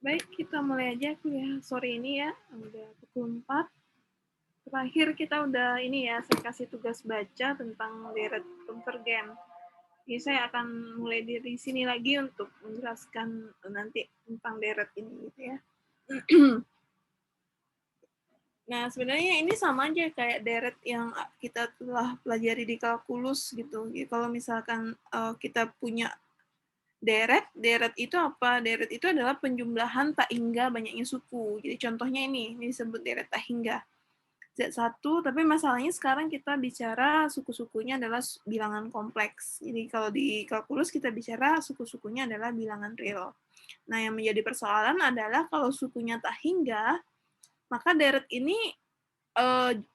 Baik, kita mulai aja kuliah sore ini ya. Udah pukul 4. Terakhir kita udah ini ya, saya kasih tugas baca tentang deret konvergen. Jadi saya akan mulai dari sini lagi untuk menjelaskan nanti tentang deret ini gitu ya. Nah, sebenarnya ini sama aja kayak deret yang kita telah pelajari di kalkulus gitu. Jadi kalau misalkan kita punya deret itu apa? Deret itu adalah penjumlahan tak hingga banyaknya suku. Jadi contohnya ini disebut deret tak hingga. Z1, tapi masalahnya sekarang kita bicara suku-sukunya adalah bilangan kompleks. Jadi kalau di kalkulus kita bicara suku-sukunya adalah bilangan real. Nah, yang menjadi persoalan adalah kalau sukunya tak hingga, maka deret ini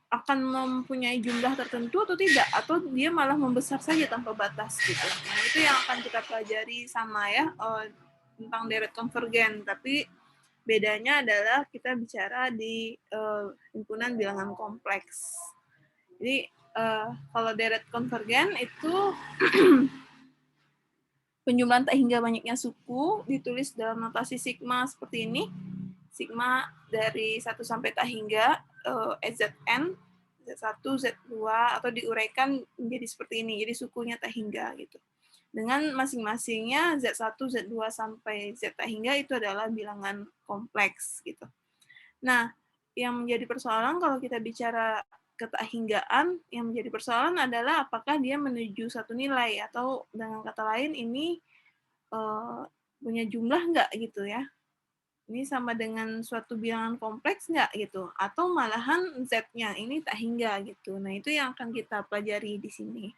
akan mempunyai jumlah tertentu atau tidak, atau dia malah membesar saja tanpa batas gitu. Nah, itu yang akan kita pelajari sama ya tentang deret konvergen, tapi bedanya adalah kita bicara di himpunan bilangan kompleks. Jadi kalau deret konvergen itu penjumlahan tak hingga banyaknya suku ditulis dalam notasi sigma seperti ini. Sigma dari 1 sampai tak hingga Zn, Z1, Z2, atau diuraikan menjadi seperti ini. Jadi sukunya tak hingga gitu. Dengan masing-masingnya Z1, Z2 sampai Z tak hingga itu adalah bilangan kompleks gitu. Nah, yang menjadi persoalan kalau kita bicara ketahinggaan, yang menjadi persoalan adalah apakah dia menuju satu nilai, atau dengan kata lain ini punya jumlah nggak gitu ya. Ini sama dengan suatu bilangan kompleks nggak gitu, atau malahan Z-nya ini tak hingga gitu. Nah, itu yang akan kita pelajari di sini.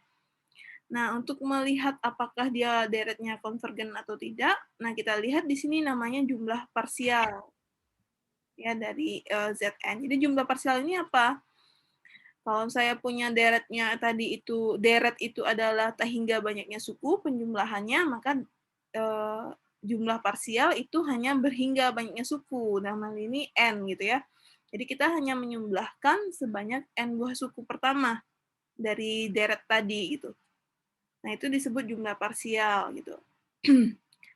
Nah, untuk melihat apakah dia deretnya konvergen atau tidak, nah kita lihat di sini namanya jumlah parsial ya dari Zn. Jadi jumlah parsial ini apa? Kalau saya punya deretnya tadi itu, deret itu adalah tak hingga banyaknya suku penjumlahannya, maka jumlah parsial itu hanya berhingga banyaknya suku. Dalam hal ini n gitu ya. Jadi kita hanya menjumlahkan sebanyak n buah suku pertama dari deret tadi gitu. Nah, itu disebut jumlah parsial gitu.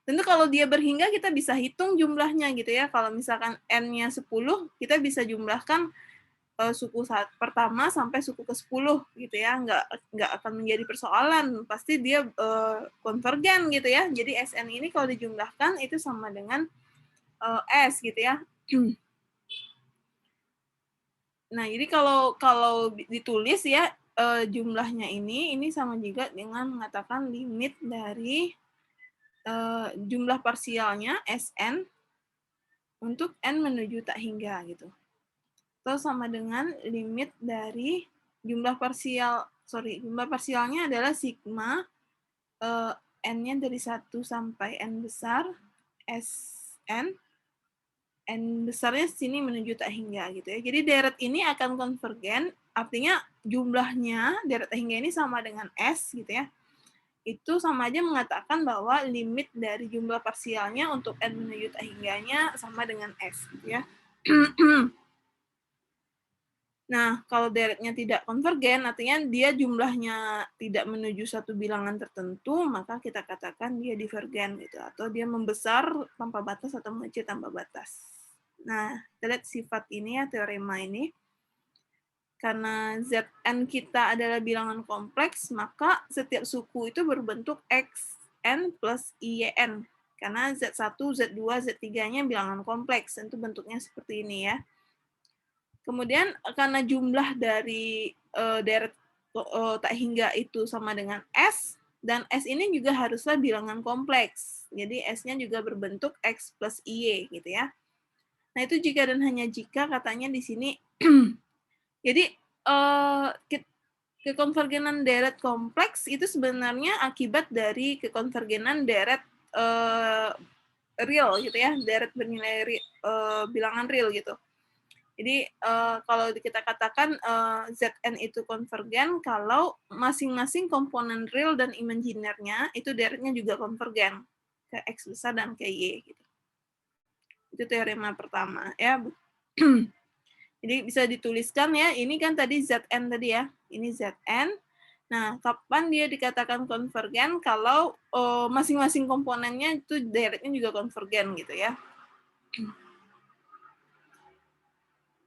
Tentu kalau dia berhingga kita bisa hitung jumlahnya gitu ya. Kalau misalkan n-nya 10, kita bisa jumlahkan suku pertama sampai suku ke-10 gitu ya. Nggak akan menjadi persoalan. Pasti dia konvergen gitu ya. Jadi Sn ini kalau dijumlahkan itu sama dengan S gitu ya. Nah, jadi kalau ditulis ya jumlahnya ini sama juga dengan mengatakan limit dari jumlah parsialnya Sn untuk n menuju tak hingga gitu. Atau sama dengan limit dari jumlah parsialnya adalah sigma n-nya dari 1 sampai n besar Sn, n besarnya sini menuju tak hingga gitu ya. Jadi deret ini akan konvergen, artinya jumlahnya deret tak hingga ini sama dengan S gitu ya. Itu sama aja mengatakan bahwa limit dari jumlah parsialnya untuk n menuju tak hingganya sama dengan S gitu ya. Nah, kalau deretnya tidak konvergen, artinya dia jumlahnya tidak menuju satu bilangan tertentu, maka kita katakan dia divergen gitu, atau dia membesar tanpa batas atau mengecil tanpa batas. Nah, kita lihat sifat ini ya, teorema ini. Karena Zn kita adalah bilangan kompleks, maka setiap suku itu berbentuk Xn plus Yn. Karena Z1, Z2, Z3-nya bilangan kompleks, tentu bentuknya seperti ini ya. Kemudian karena jumlah dari deret tak hingga itu sama dengan S, dan S ini juga haruslah bilangan kompleks. Jadi S-nya juga berbentuk X plus Y gitu ya. Nah, itu jika dan hanya jika katanya di sini. Jadi kekonvergenan deret kompleks itu sebenarnya akibat dari kekonvergenan deret real gitu ya, deret bernilai bilangan real gitu. Jadi kalau kita katakan Zn itu konvergen kalau masing-masing komponen real dan imaginernya itu deretnya juga konvergen ke X besar dan ke Y gitu. Itu teorema pertama ya. Jadi bisa dituliskan ya, ini kan tadi Zn tadi ya, ini Zn. Nah, kapan dia dikatakan konvergen? Kalau masing-masing komponennya itu deretnya juga konvergen gitu ya.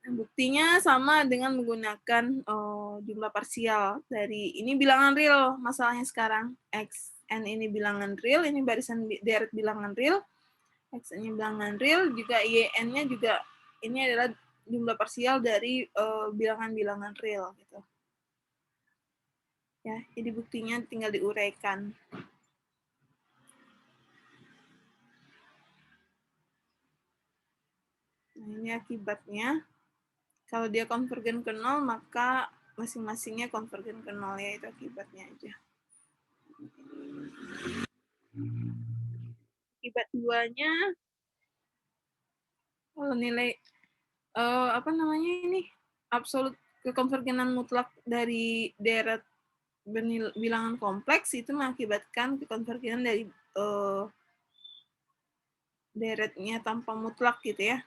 Buktinya sama dengan menggunakan jumlah parsial dari ini bilangan real masalahnya sekarang. X, N ini bilangan real, ini barisan deret bilangan real, X ini bilangan real, juga YN-nya juga ini adalah jumlah parsial dari bilangan-bilangan real gitu. Ya, jadi buktinya tinggal diuraikan. Nah, ini akibatnya. Kalau dia konvergen ke 0, maka masing-masingnya konvergen ke 0, ya itu akibatnya aja. Akibat duanya, kalau nilai apa namanya ini absolut kekonvergenan mutlak dari deret bilangan kompleks itu mengakibatkan kekonvergenan dari deretnya tanpa mutlak gitu ya.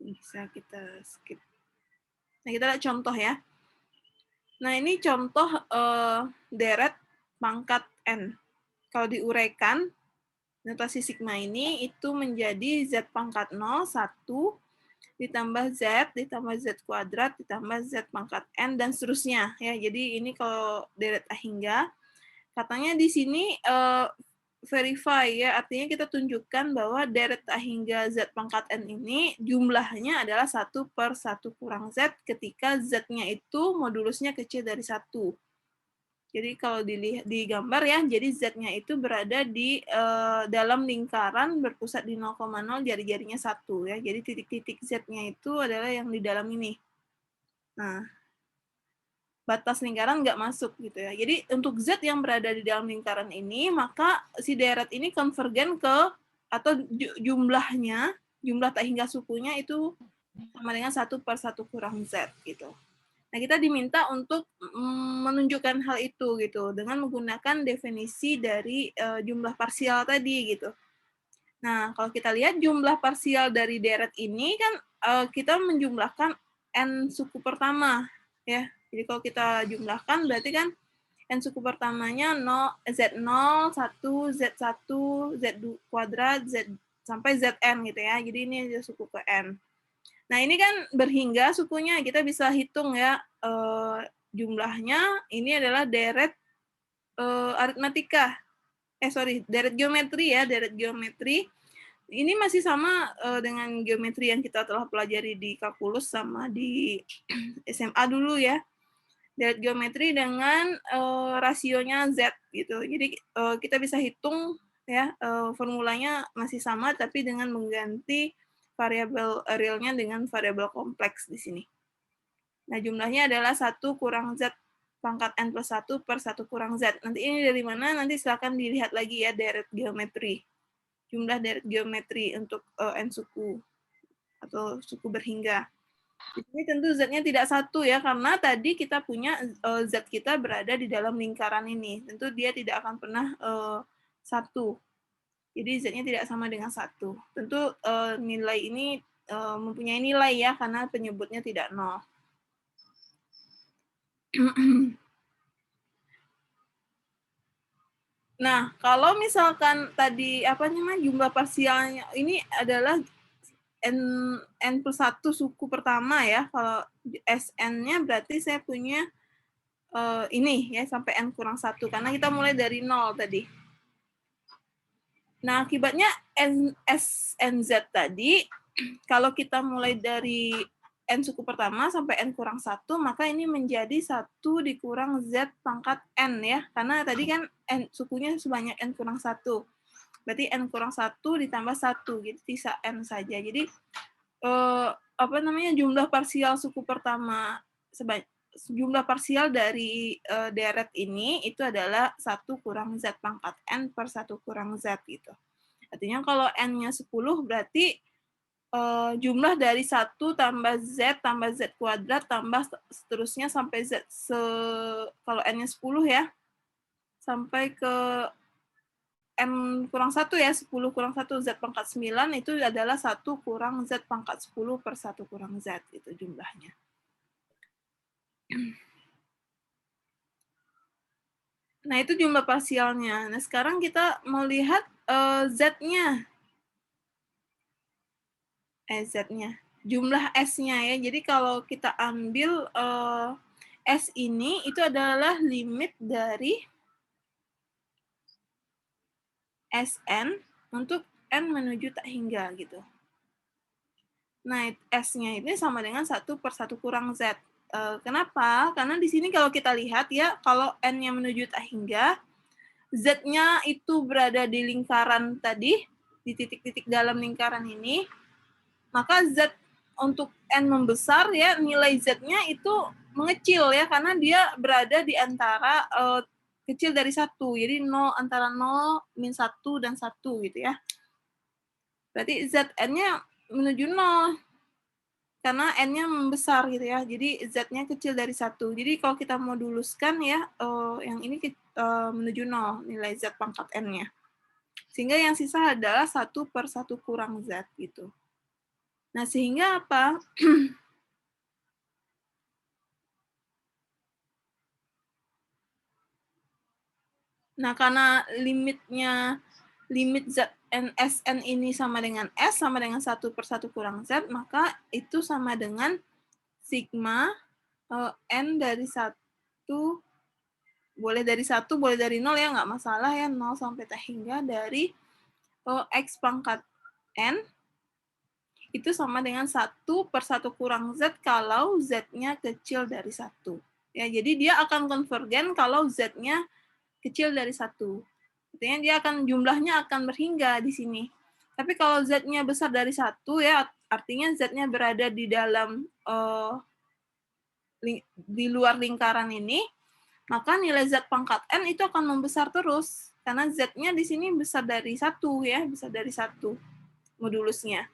Bisa kita skip. Nah, kita lihat contoh ya. Nah, ini contoh deret pangkat N. Kalau diuraikan, notasi sigma ini itu menjadi Z pangkat 0, 1, ditambah Z, ditambah Z kuadrat, ditambah Z pangkat N, dan seterusnya. Ya, jadi ini kalau deret A hingga, katanya di sini verify, ya, artinya kita tunjukkan bahwa deret A hingga Z pangkat N ini jumlahnya adalah 1 per 1 kurang Z ketika Z-nya itu modulusnya kecil dari 1. Jadi kalau dilihat di gambar ya, jadi Z-nya itu berada di dalam lingkaran berpusat di 0,0, jari-jarinya 1 ya. Jadi titik-titik Z-nya itu adalah yang di dalam ini. Nah, batas lingkaran nggak masuk gitu ya. Jadi untuk Z yang berada di dalam lingkaran ini, maka si deret ini konvergen ke atau jumlahnya, jumlah tak hingga sukunya itu sama dengan 1 per 1 kurang Z gitu. Nah, kita diminta untuk menunjukkan hal itu gitu dengan menggunakan definisi dari jumlah parsial tadi gitu. Nah, kalau kita lihat jumlah parsial dari deret ini kan kita menjumlahkan n suku pertama ya. Jadi kalau kita jumlahkan berarti kan n suku pertamanya 0, Z0, 1, Z1, Z kuadrat, Z sampai Zn gitu ya. Jadi ini suku ke n. Nah, ini kan berhingga sukunya, kita bisa hitung ya jumlahnya. Ini adalah deret aritmatika. Deret geometri ya, deret geometri. Ini masih sama dengan geometri yang kita telah pelajari di kalkulus sama di SMA dulu ya. Deret geometri dengan rasionya Z gitu. Jadi kita bisa hitung ya, formulanya masih sama tapi dengan mengganti variabel realnya dengan variabel kompleks di sini. Nah, jumlahnya adalah 1 kurang Z pangkat N plus 1 per 1 kurang Z. Nanti ini dari mana? Nanti silakan dilihat lagi ya deret geometri. Jumlah deret geometri untuk N suku atau suku berhingga. Di sini tentu Z-nya tidak 1 ya, karena tadi kita punya Z kita berada di dalam lingkaran ini. Tentu dia tidak akan pernah 1. Jadi Z-nya tidak sama dengan 1. Tentu nilai ini mempunyai nilai ya, karena penyebutnya tidak 0. Nah, kalau misalkan tadi apa namanya jumlah parsialnya ini adalah n plus 1 suku pertama ya. Kalau Sn-nya berarti saya punya ini ya sampai n kurang 1 karena kita mulai dari 0 tadi. Nah, akibatnya SNZ tadi, kalau kita mulai dari N suku pertama sampai N kurang 1, maka ini menjadi 1 dikurang Z pangkat N ya. Karena tadi kan N sukunya sebanyak N kurang 1. Berarti N kurang 1 ditambah 1, gitu sisa N saja. Jadi, apa namanya, jumlah parsial suku pertama, jumlah parsial dari deret ini itu adalah 1 kurang Z pangkat N per 1 kurang Z gitu. Artinya kalau N-nya 10 berarti jumlah dari 1 tambah Z kuadrat tambah seterusnya sampai Z kalau N-nya 10 ya, sampai ke N kurang 1 ya, 10 kurang 1 Z pangkat 9 itu adalah 1 kurang Z pangkat 10 per 1 kurang Z itu jumlahnya. Nah, itu jumlah parsialnya. Nah, sekarang kita mau lihat Z-nya. Z-nya. Jumlah S-nya ya. Jadi kalau kita ambil S ini, itu adalah limit dari Sn untuk N menuju tak hingga gitu. Nah, S-nya ini sama dengan 1/1 kurang Z. Kenapa? Karena di sini kalau kita lihat ya, kalau N-nya menuju tak hingga, Z-nya itu berada di lingkaran tadi, di titik-titik dalam lingkaran ini, maka Z untuk N membesar ya, nilai Z-nya itu mengecil ya, karena dia berada di antara kecil dari 1. Jadi 0, antara 0, -1, dan 1 gitu ya. Berarti Zn-nya menuju 0. Karena N-nya membesar gitu ya. Jadi Z-nya kecil dari 1. Jadi kalau kita moduluskan ya, yang ini menuju 0, nilai Z pangkat N-nya. Sehingga yang sisa adalah 1/1 kurang Z gitu. Nah, sehingga apa? Nah, karena limit Sn ini sama dengan S, sama dengan 1/1 kurang Z, maka itu sama dengan sigma N dari 1, boleh dari 1, boleh dari 0 ya, nggak masalah ya, 0 sampai tak hingga dari X pangkat N, itu sama dengan 1/1 kurang Z kalau Z-nya kecil dari 1. Ya, jadi dia akan konvergen kalau Z-nya kecil dari 1. Artinya dia akan jumlahnya akan berhingga di sini. Tapi kalau Z-nya besar dari 1 ya, artinya Z-nya berada di dalam di luar lingkaran ini, maka nilai Z pangkat N itu akan membesar terus. Karena Z-nya di sini besar dari 1 ya, besar dari 1 modulusnya.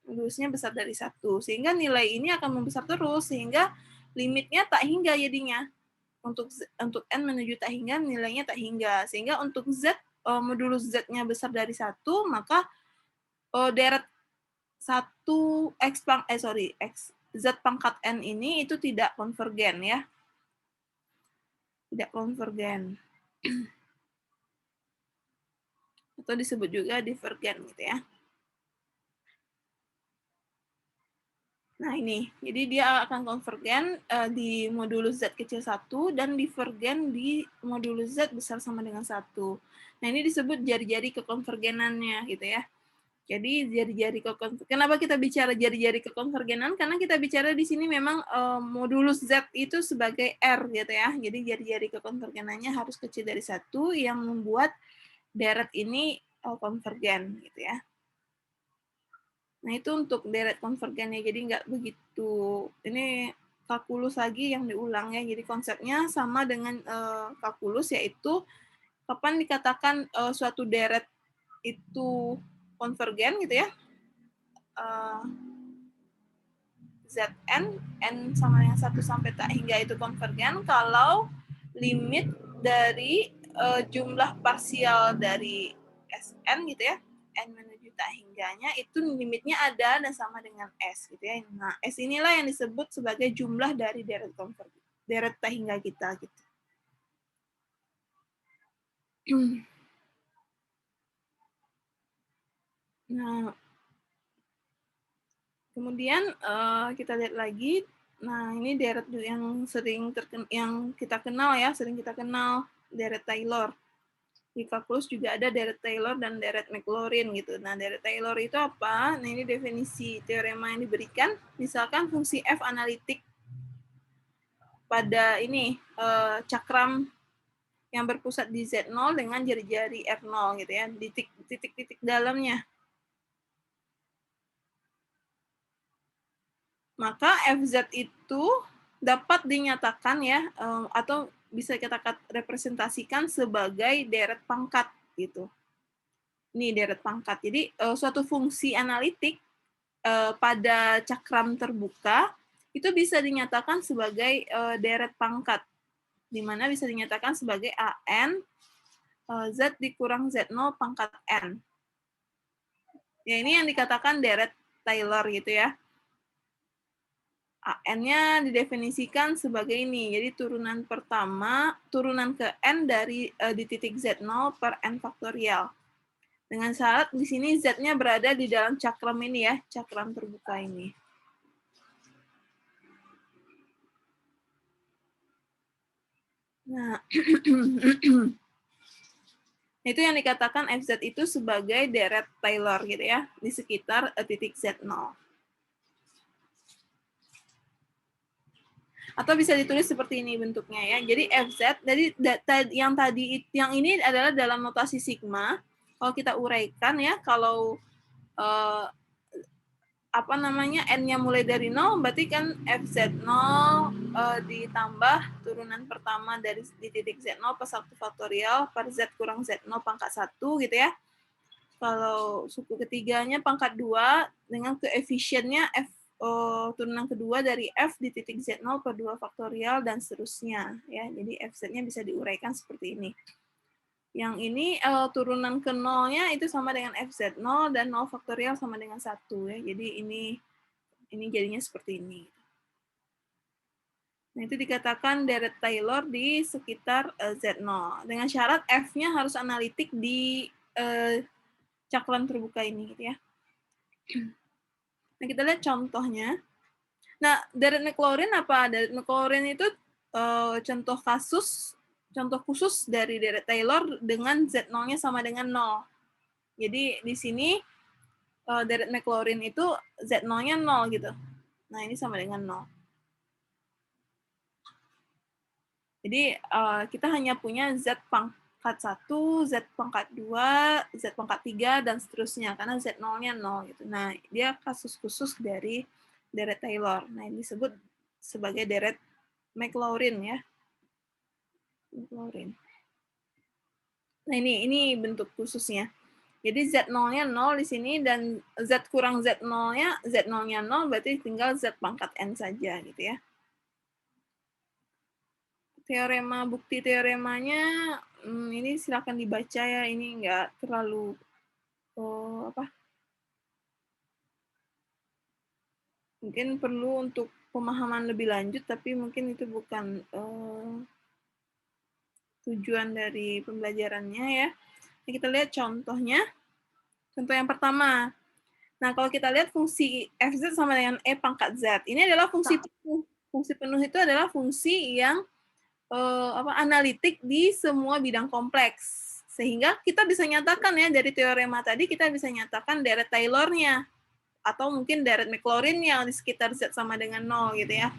Modulusnya besar dari 1. Sehingga nilai ini akan membesar terus, sehingga limitnya tak hingga jadinya. Untuk N menuju tak hingga, nilainya tak hingga. Sehingga untuk Z, modulus Z-nya besar dari 1, maka deret 1 X Z pangkat N ini itu tidak konvergen ya. Tidak konvergen. Atau disebut juga divergen gitu ya. Nah, ini. Jadi dia akan konvergen di modulus Z kecil 1 dan divergen di modulus Z besar sama dengan 1. Nah, ini disebut jari-jari kekonvergenannya gitu ya. Jadi jari-jari kenapa kita bicara jari-jari kekonvergenan? Karena kita bicara di sini memang modulus Z itu sebagai R gitu ya. Jadi jari-jari kekonvergenannya harus kecil dari 1 yang membuat deret ini konvergen gitu ya. Nah, itu untuk deret konvergennya. Jadi nggak begitu, ini kalkulus lagi yang diulang ya. Jadi konsepnya sama dengan kalkulus, yaitu kapan dikatakan suatu deret itu konvergen gitu ya. Zn, N sama dengan 1 sampai tak hingga itu konvergen kalau limit dari jumlah parsial dari Sn gitu ya, N menuju tak hingganya, itu limitnya ada dan sama dengan S gitu ya. Nah, S inilah yang disebut sebagai jumlah dari deret tak hingga kita gitu. Nah, kemudian kita lihat lagi. Nah, ini deret yang yang kita kenal ya, sering kita kenal deret Taylor. Di kalkulus juga ada deret Taylor dan deret Maclaurin gitu. Nah, deret Taylor itu apa? Nah, ini definisi teorema yang diberikan. Misalkan fungsi f analitik pada ini cakram yang berpusat di Z0 dengan jari-jari R0 gitu ya, di titik-titik dalamnya. Maka FZ itu dapat dinyatakan ya, atau bisa kita representasikan sebagai deret pangkat gitu. Ini deret pangkat. Jadi suatu fungsi analitik pada cakram terbuka itu bisa dinyatakan sebagai deret pangkat, di mana bisa dinyatakan sebagai AN Z dikurang Z0 pangkat N. Ya, ini yang dikatakan deret Taylor gitu ya. N-nya didefinisikan sebagai ini. Jadi turunan pertama, turunan ke N dari di titik Z0 per N faktorial. Dengan syarat di sini Z-nya berada di dalam cakram ini ya, cakram terbuka ini. Nah, itu yang dikatakan FZ itu sebagai deret Taylor gitu ya, di sekitar titik Z0. Atau bisa ditulis seperti ini bentuknya ya. Jadi FZ, jadi yang ini adalah dalam notasi sigma. Kalau kita uraikan ya, kalau apa namanya n-nya mulai dari 0, berarti kan FZ0 ditambah turunan pertama dari di titik Z0 per 1 faktorial per Z kurang Z0 pangkat 1 gitu ya. Kalau suku ketiganya pangkat 2 dengan koefisiennya F turunan kedua dari F di titik Z0 per 2 faktorial dan seterusnya ya. Jadi FZ-nya bisa diuraikan seperti ini. Yang ini turunan ke 0-nya itu sama dengan FZ0 dan 0 faktorial sama dengan 1 ya. Jadi ini jadinya seperti ini. Nah, itu dikatakan deret Taylor di sekitar Z0. Dengan syarat F-nya harus analitik di cakram terbuka ini gitu ya. Nah, kita lihat contohnya. Nah, deret Maclaurin apa? Deret Maclaurin itu contoh khusus dari deret Taylor dengan Z0-nya sama dengan 0. Jadi di sini deret Maclaurin itu Z0-nya 0 gitu. Nah, ini sama dengan 0. Jadi kita hanya punya Z pangkat 1, Z pangkat 2, Z pangkat 3, dan seterusnya. Karena Z0-nya 0. Gitu. Nah, dia kasus khusus dari deret Taylor. Nah, ini disebut sebagai deret Maclaurin ya. Maclaurin. Nah, ini bentuk khususnya. Jadi Z0-nya 0 di sini, dan Z kurang Z0-nya 0 berarti tinggal Z pangkat N saja gitu ya. Teorema, bukti teoremanya ini silakan dibaca ya, ini enggak terlalu mungkin perlu untuk pemahaman lebih lanjut, tapi mungkin itu bukan tujuan dari pembelajarannya ya. Ini kita lihat contohnya. Contoh yang pertama. Nah, kalau kita lihat fungsi FZ sama dengan E pangkat Z. Ini adalah fungsi penuh. Fungsi penuh itu adalah fungsi yang analitik di semua bidang kompleks. Sehingga kita bisa nyatakan ya, dari teorema tadi kita bisa nyatakan deret Taylor-nya. Atau mungkin deret Maclaurin-nya di sekitar Z sama dengan 0 gitu ya.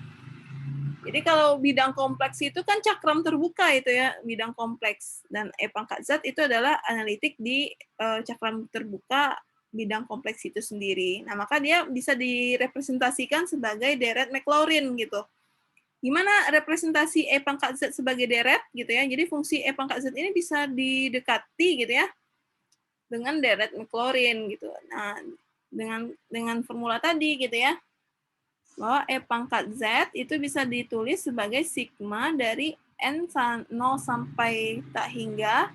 Jadi kalau bidang kompleks itu kan cakram terbuka itu ya, bidang kompleks. Dan E pangkat Z itu adalah analitik di cakram terbuka bidang kompleks itu sendiri. Nah, maka dia bisa direpresentasikan sebagai deret Maclaurin gitu. Gimana representasi E pangkat Z sebagai deret gitu ya. Jadi fungsi E pangkat Z ini bisa didekati gitu ya dengan deret Maclaurin gitu. Nah, dengan formula tadi gitu ya, bahwa E pangkat Z itu bisa ditulis sebagai sigma dari N 0 sampai tak hingga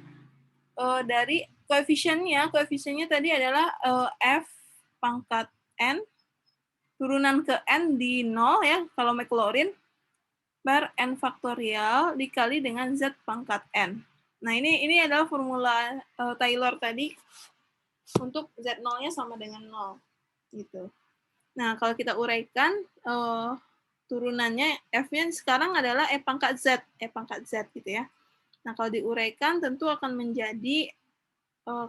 dari koefisiennya tadi adalah F pangkat N turunan ke N di 0 ya kalau Maclaurin per N faktorial dikali dengan Z pangkat N. Nah, ini adalah formula Taylor tadi untuk Z0-nya sama dengan 0 gitu. Nah, kalau kita uraikan turunannya F-nya sekarang adalah E pangkat Z gitu ya. Nah, kalau diuraikan tentu akan menjadi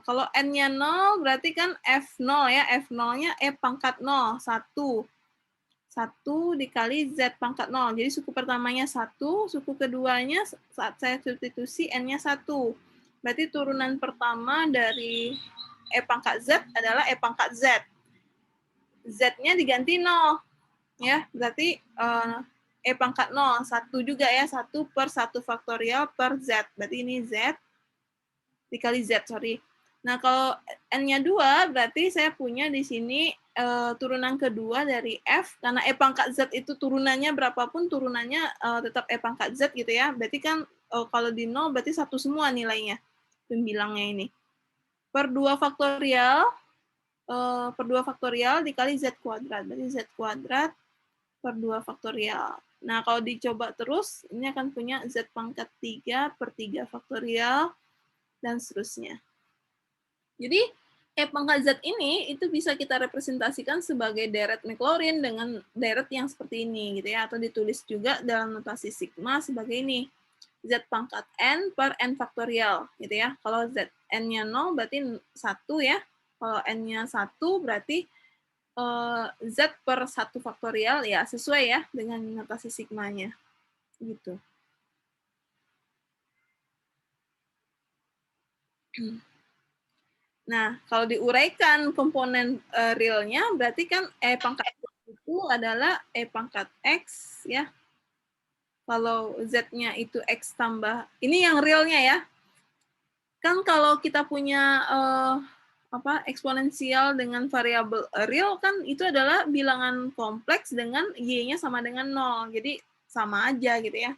kalau N-nya 0 berarti kan F0 ya, F0-nya E pangkat 0, 1. 1 dikali Z pangkat 0. Jadi suku pertamanya 1, suku keduanya saat saya substitusi N-nya 1. Berarti turunan pertama dari E pangkat Z adalah E pangkat Z. Z-nya diganti 0. Ya, berarti E pangkat 0, 1 juga ya, 1 per 1 faktorial per Z. Berarti ini Z dikali Z, sorry. Nah, kalau N-nya 2, berarti saya punya di sini turunan kedua dari F, karena E pangkat Z itu turunannya berapapun, turunannya tetap E pangkat Z gitu ya. Berarti kan kalau di 0, berarti 1 semua nilainya, pembilangnya ini. Per 2 faktorial dikali Z kuadrat. Berarti Z kuadrat per 2 faktorial. Nah, kalau dicoba terus, ini akan punya Z pangkat 3 per 3 faktorial, dan seterusnya. Jadi, E pangkat Z ini itu bisa kita representasikan sebagai deret Maclaurin dengan deret yang seperti ini, gitu ya, atau ditulis juga dalam notasi sigma sebagai ini, Z pangkat N per N faktorial, gitu ya. Kalau Z N-nya 0 berarti 1 ya, kalau N-nya 1 berarti Z per 1 faktorial, ya sesuai ya dengan notasi sigmanya, gitu. Nah, kalau diuraikan komponen realnya, berarti kan E pangkat itu adalah E pangkat X, ya. Kalau Z-nya itu X tambah, ini yang realnya ya. Kan kalau kita punya eksponensial dengan variabel real, kan itu adalah bilangan kompleks dengan Y-nya sama dengan 0. Jadi, sama aja gitu ya.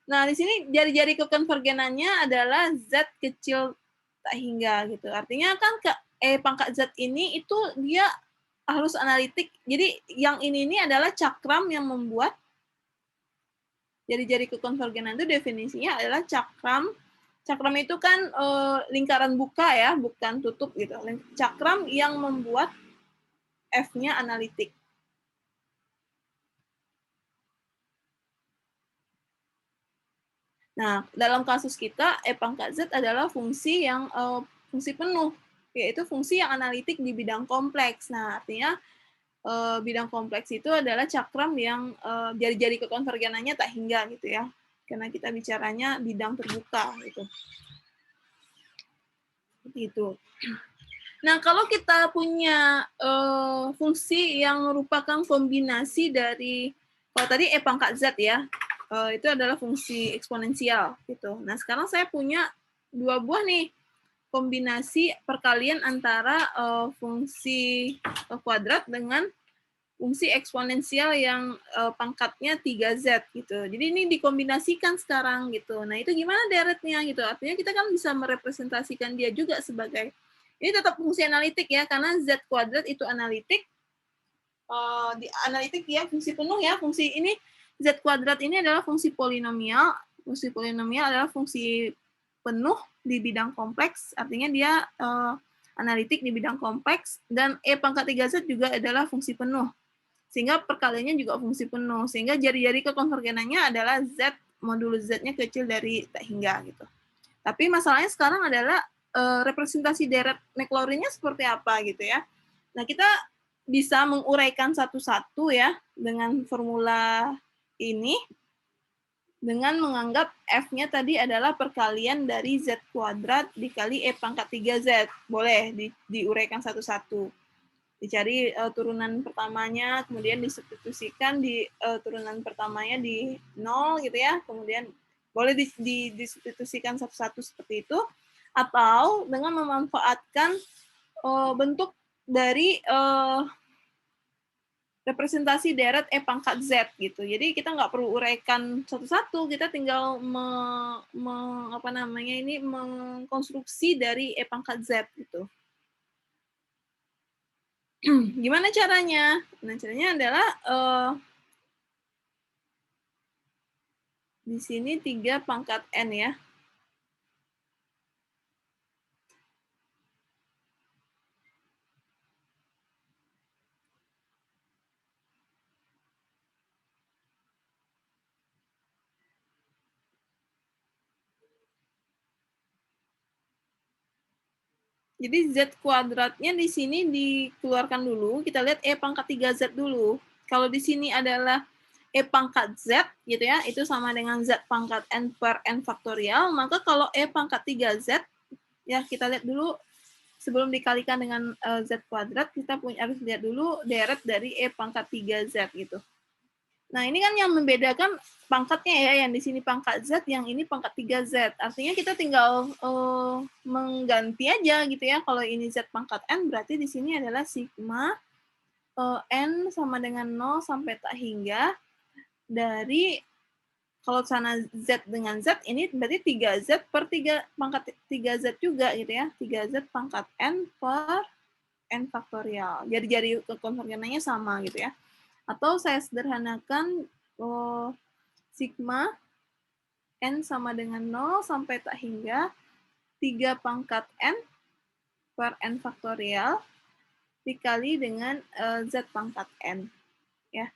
Nah, di sini jari-jari kekonvergenannya adalah Z kecil tak hingga gitu. Artinya kan E pangkat Z ini itu dia harus analitik. Jadi yang ini adalah cakram yang membuat jari-jari kekonvergenan itu definisinya adalah cakram. Cakram itu kan lingkaran buka ya, bukan tutup gitu. Cakram yang membuat F-nya analitik. Nah, dalam kasus kita, E pangkat Z adalah fungsi yang fungsi penuh, yaitu fungsi yang analitik di bidang kompleks. Nah, artinya bidang kompleks itu adalah cakram yang jari-jari kekonvergenannya tak hingga gitu ya. Karena kita bicaranya bidang terbuka gitu. Seperti itu. Nah, kalau kita punya fungsi yang merupakan kombinasi dari, kalau tadi E pangkat Z ya, itu adalah fungsi eksponensial gitu. Nah, sekarang saya punya dua buah nih kombinasi perkalian antara fungsi kuadrat dengan fungsi eksponensial yang pangkatnya 3Z gitu. Jadi ini dikombinasikan sekarang gitu. Nah, itu gimana deretnya gitu. Artinya kita kan bisa merepresentasikan dia juga sebagai, ini tetap fungsi analitik ya, karena Z kuadrat itu analitik. Di analitik ya, fungsi penuh ya. Fungsi ini, Z kuadrat ini adalah fungsi polinomial. Fungsi polinomial adalah fungsi penuh di bidang kompleks. Artinya dia analitik di bidang kompleks. Dan E pangkat 3Z juga adalah fungsi penuh. Sehingga perkaliannya juga fungsi penuh. Sehingga jari-jari kekonvergenannya adalah Z, modulus Z-nya kecil dari tak hingga gitu. Tapi masalahnya sekarang adalah representasi deret Maclaurin-nya seperti apa gitu ya. Nah, kita bisa menguraikan satu-satu ya dengan formula ini, dengan menganggap F-nya tadi adalah perkalian dari Z kuadrat dikali E pangkat 3Z. Boleh diuraikan satu-satu. Dicari turunan pertamanya, kemudian disubstitusikan di turunan pertamanya di 0 gitu ya, kemudian boleh disubstitusikan satu-satu seperti itu, atau dengan memanfaatkan bentuk dari representasi deret E pangkat Z gitu. Jadi kita nggak perlu uraikan satu-satu, kita tinggal mengkonstruksi dari E pangkat Z gitu. Gimana caranya? Nah, caranya adalah di sini 3 pangkat N ya. Jadi Z kuadratnya di sini dikeluarkan dulu. Kita lihat E pangkat 3Z dulu. Kalau di sini adalah E pangkat Z, gitu ya, itu sama dengan Z pangkat N per N faktorial. Maka kalau E pangkat 3Z, ya kita lihat dulu, sebelum dikalikan dengan Z kuadrat, kita harus lihat dulu deret dari E pangkat 3Z, gitu. Nah, ini kan yang membedakan pangkatnya ya, yang di sini pangkat Z, yang ini pangkat 3Z. Artinya kita tinggal mengganti aja gitu ya. Kalau ini Z pangkat N, berarti di sini adalah sigma N sama dengan 0 sampai tak hingga dari, kalau sana Z dengan Z, ini berarti 3Z per 3, pangkat 3Z juga gitu ya. 3Z pangkat N per N faktorial. Jadi kekonvergenannya sama gitu ya. Atau saya sederhanakan sigma n sama dengan 0 sampai tak hingga 3 pangkat n per n faktorial dikali dengan z pangkat n. Ya.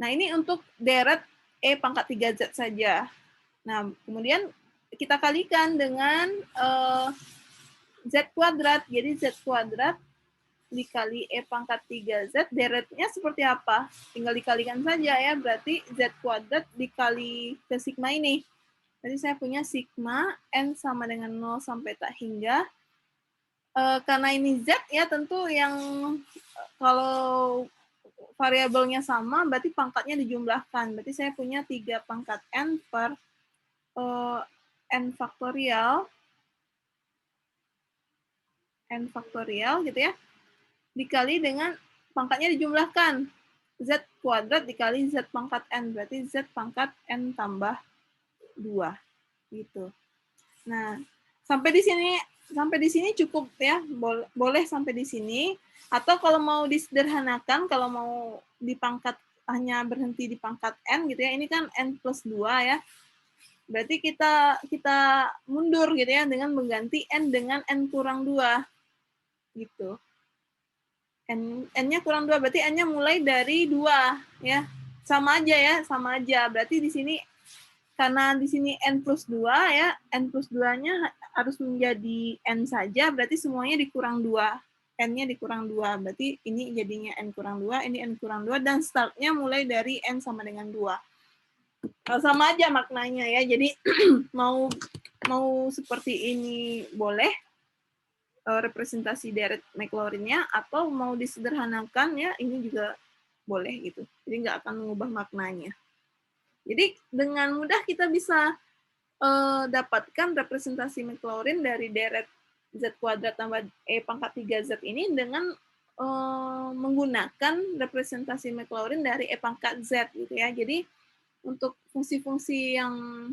Nah, ini untuk deret e pangkat 3z saja. Nah, kemudian kita kalikan dengan z kuadrat. Jadi z kuadrat dikali e pangkat 3z, deretnya seperti apa? Tinggal dikalikan saja ya, berarti z kuadrat dikali ke sigma ini. Jadi saya punya sigma n sama dengan 0 sampai tak hingga. Karena ini z ya, tentu yang kalau variabelnya sama, berarti pangkatnya dijumlahkan. Berarti saya punya 3 pangkat n per n faktorial gitu ya, dikali dengan pangkatnya dijumlahkan. Z kuadrat dikali Z pangkat N. Berarti Z pangkat N tambah 2. Gitu. Nah, sampai di sini cukup ya. Boleh sampai di sini. Atau kalau mau disederhanakan, kalau mau dipangkat hanya berhenti di pangkat N gitu ya. Ini kan N plus 2 ya. Berarti kita mundur gitu ya dengan mengganti N dengan N kurang 2. Gitu. N-nya kurang 2, berarti N-nya mulai dari 2 ya. Sama aja ya, sama aja. Berarti di sini karena di sini N plus 2 ya, N plus 2-nya harus menjadi N saja, berarti semuanya dikurang 2. N-nya dikurang 2, berarti ini jadinya N kurang 2, ini N kurang 2, dan start-nya mulai dari N sama dengan 2. Sama aja maknanya ya, jadi mau seperti ini boleh, representasi deret Maclaurin-nya, atau mau disederhanakan ya ini juga boleh gitu. Jadi nggak akan mengubah maknanya. Jadi dengan mudah kita bisa dapatkan representasi Maclaurin dari deret Z kuadrat tambah E pangkat 3Z ini dengan menggunakan representasi Maclaurin dari E pangkat Z gitu ya. Jadi untuk fungsi-fungsi yang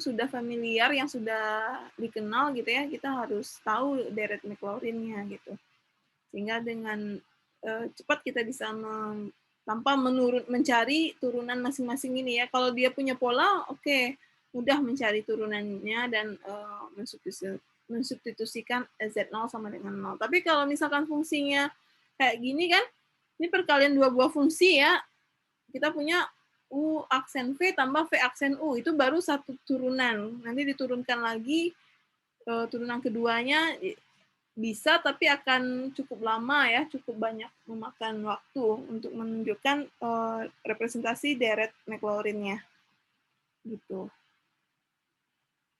sudah familiar, yang sudah dikenal gitu ya, kita harus tahu deret Maclaurin-nya gitu. Sehingga dengan cepat kita bisa tanpa mencari turunan masing-masing ini ya. Kalau dia punya pola, oke, mudah mencari turunannya dan mensubstitusikan Z0 sama dengan 0. Tapi kalau misalkan fungsinya kayak gini kan, ini perkalian dua buah fungsi ya, kita punya U aksen V tambah V aksen U, itu baru satu turunan. Nanti diturunkan lagi, turunan keduanya bisa, tapi akan cukup lama ya, cukup banyak memakan waktu untuk menunjukkan representasi deret Maclaurin-nya. Gitu.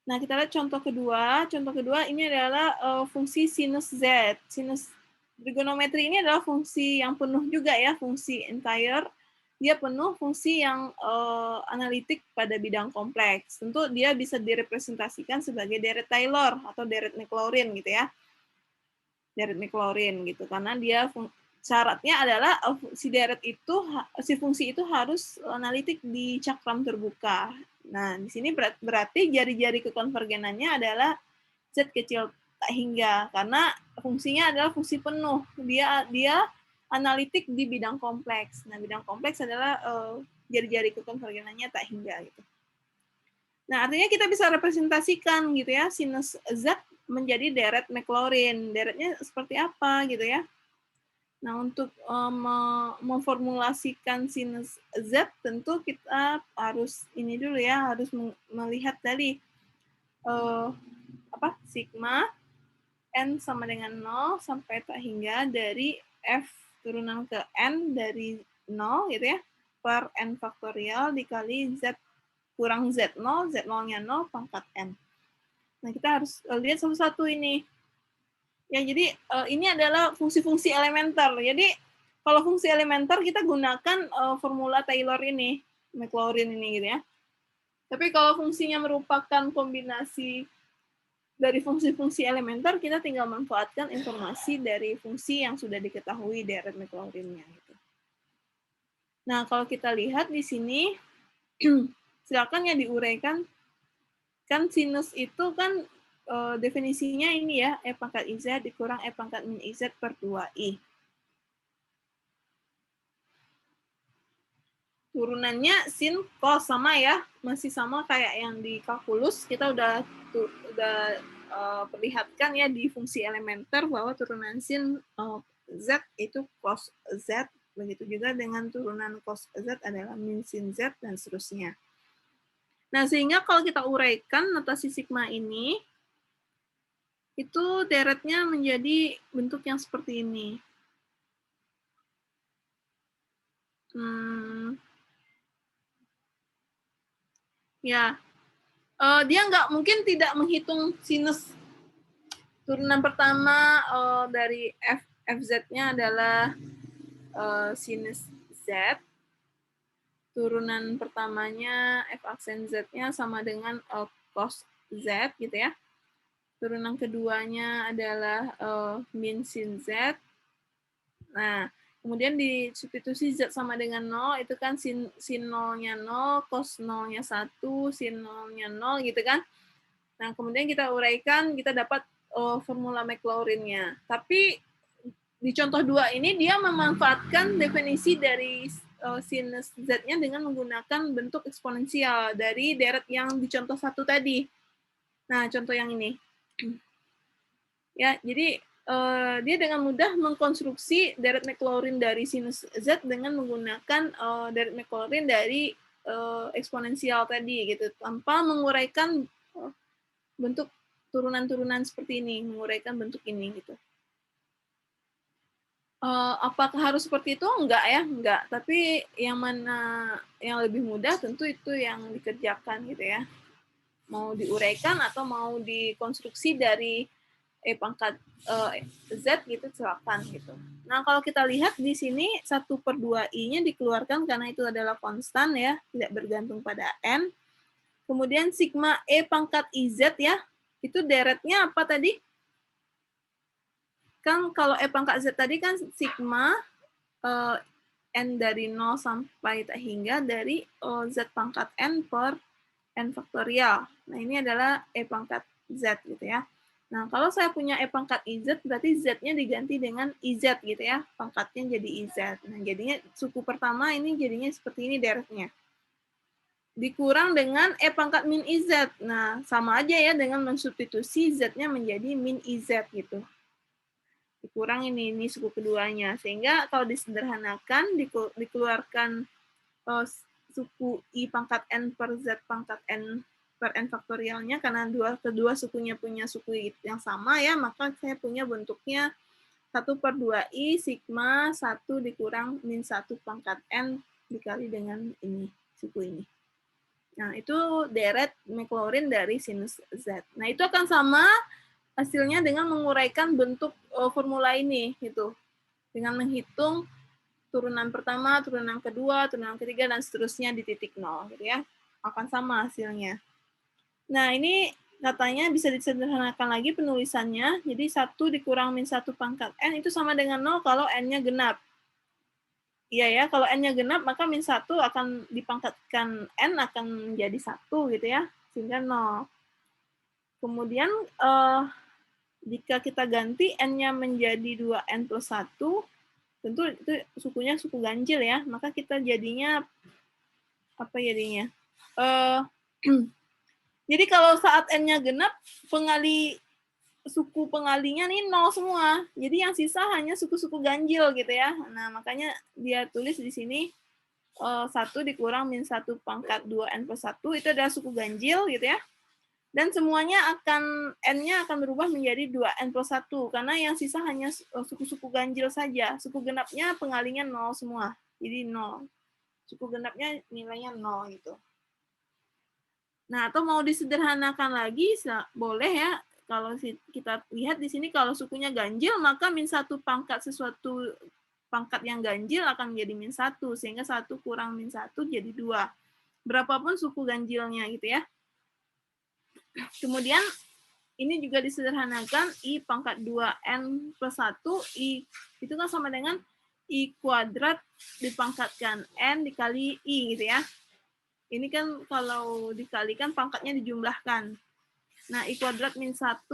Nah, kita lihat contoh kedua. Contoh kedua ini adalah fungsi sinus Z. Sinus trigonometri ini adalah fungsi yang penuh juga ya, fungsi entire. Dia penuh fungsi yang analitik pada bidang kompleks. Tentu dia bisa direpresentasikan sebagai deret Taylor atau deret Maclaurin gitu ya. Deret Maclaurin gitu, karena dia syaratnya adalah si fungsi itu harus analitik di cakram terbuka. Nah, di sini berarti jari-jari kekonvergenannya adalah Z kecil tak hingga, karena fungsinya adalah fungsi penuh. Dia analitik di bidang kompleks. Nah, bidang kompleks adalah jari-jari kekonvergenannya tak hingga gitu. Nah, artinya kita bisa representasikan gitu ya, sinus Z menjadi deret Maclaurin. Deretnya seperti apa gitu ya. Nah, untuk memformulasikan sinus Z, tentu kita harus ini dulu ya, harus melihat tadi sigma N sama dengan 0 sampai tak hingga dari F turunan ke N dari 0 gitu ya, per N faktorial dikali Z kurang Z0, Z0-nya 0 pangkat N. Nah, kita harus lihat satu-satu ini. Ya, jadi ini adalah fungsi-fungsi elementer. Jadi kalau fungsi elementer kita gunakan formula Taylor ini, Maclaurin ini gitu ya. Tapi kalau fungsinya merupakan kombinasi dari fungsi-fungsi elementer, kita tinggal manfaatkan informasi dari fungsi yang sudah diketahui deret Maclaurin-nya gitu. Nah, kalau kita lihat di sini silakan ya diuraikan, kan sinus itu kan definisinya ini ya, E pangkat IZ dikurang E pangkat min IZ per 2I. turunannya sin cos, sama ya, masih sama kayak yang di kalkulus. Kita udah perlihatkan ya di fungsi elementer bahwa turunan sin z itu cos z, begitu juga dengan turunan cos z adalah min sin z, dan seterusnya. Nah, sehingga kalau kita uraikan notasi sigma ini, itu deretnya menjadi bentuk yang seperti ini. Ya, dia nggak mungkin tidak menghitung sinus. Turunan pertama dari fz-nya adalah sinus z. Turunan pertamanya f aksen z-nya sama dengan cos z, gitu ya. Turunan keduanya adalah min sin z. Nah, kemudian di substitusi z sama dengan 0, itu kan sin 0-nya 0, cos 0-nya 1, sin 0-nya 0, gitu kan. Nah, kemudian kita uraikan, kita dapat formula Maclaurin-nya. Tapi di contoh 2 ini dia memanfaatkan definisi dari sinus z-nya dengan menggunakan bentuk eksponensial dari deret yang di contoh 1 tadi. Nah, contoh yang ini. Ya, jadi dia dengan mudah mengkonstruksi deret Maclaurin dari sinus z dengan menggunakan deret Maclaurin dari eksponensial tadi, gitu, tanpa menguraikan bentuk turunan-turunan seperti ini, menguraikan bentuk ini, gitu. Apakah harus seperti itu? Enggak ya, enggak. Tapi yang mana yang lebih mudah tentu itu yang dikerjakan, gitu ya. Mau diuraikan atau mau dikonstruksi dari pangkat z gitu, silakan gitu. Nah, kalau kita lihat di sini 1/2i-nya dikeluarkan karena itu adalah konstan ya, tidak bergantung pada n. Kemudian sigma e pangkat iz ya, itu deretnya apa tadi? Kan kalau e pangkat z tadi kan sigma n dari 0 sampai tak hingga dari z pangkat n per n faktorial. Nah, ini adalah e pangkat z gitu ya. Nah, kalau saya punya e pangkat iz, berarti z-nya diganti dengan iz gitu ya. Pangkatnya jadi iz. Nah, jadinya suku pertama ini jadinya seperti ini deretnya. Dikurang dengan e pangkat min iz. Nah, sama aja ya dengan mensubstitusi z-nya menjadi min iz gitu. Dikurang ini suku keduanya. Sehingga kalau disederhanakan, dikeluarkan suku i pangkat n per z pangkat n per n faktorialnya, karena kedua sukunya punya suku yang sama ya, maka saya punya bentuknya 1/2i sigma 1 dikurang min 1 pangkat n dikali dengan ini, suku ini. Nah, itu deret Maclaurin dari sinus z. Nah, itu akan sama hasilnya dengan menguraikan bentuk formula ini, gitu. Dengan menghitung turunan pertama, turunan kedua, turunan ketiga, dan seterusnya di titik 0, gitu ya. Akan sama hasilnya. Nah, ini katanya bisa disederhanakan lagi penulisannya. Jadi 1 dikurang min 1 pangkat n itu sama dengan 0 kalau n-nya genap. Iya ya, kalau n-nya genap, maka min 1 akan dipangkatkan n akan menjadi 1, gitu ya, sehingga 0. Kemudian, jika kita ganti n-nya menjadi 2n plus 1, tentu itu sukunya suku ganjil ya, maka kita jadinya, apa jadinya? Jadi kalau saat n-nya genap, suku pengalinya nih 0 semua. Jadi yang sisa hanya suku-suku ganjil gitu ya. Nah, makanya dia tulis di sini 1 dikurang min 1 pangkat 2n plus 1 itu adalah suku ganjil gitu ya. Dan semuanya n-nya akan berubah menjadi 2n plus 1 karena yang sisa hanya suku-suku ganjil saja. Suku genapnya pengalinya 0 semua. Jadi 0. Suku genapnya nilainya 0 gitu. Nah, atau mau disederhanakan lagi boleh ya. Kalau kita lihat di sini kalau sukunya ganjil, maka min 1 pangkat sesuatu pangkat yang ganjil akan menjadi min 1, sehingga 1 kurang min 1 jadi 2. Berapapun suku ganjilnya gitu ya. Kemudian ini juga disederhanakan i pangkat 2n plus 1, i itu kan sama dengan i kuadrat dipangkatkan n dikali i gitu ya. Ini kan kalau dikalikan pangkatnya dijumlahkan. Nah, i kuadrat min 1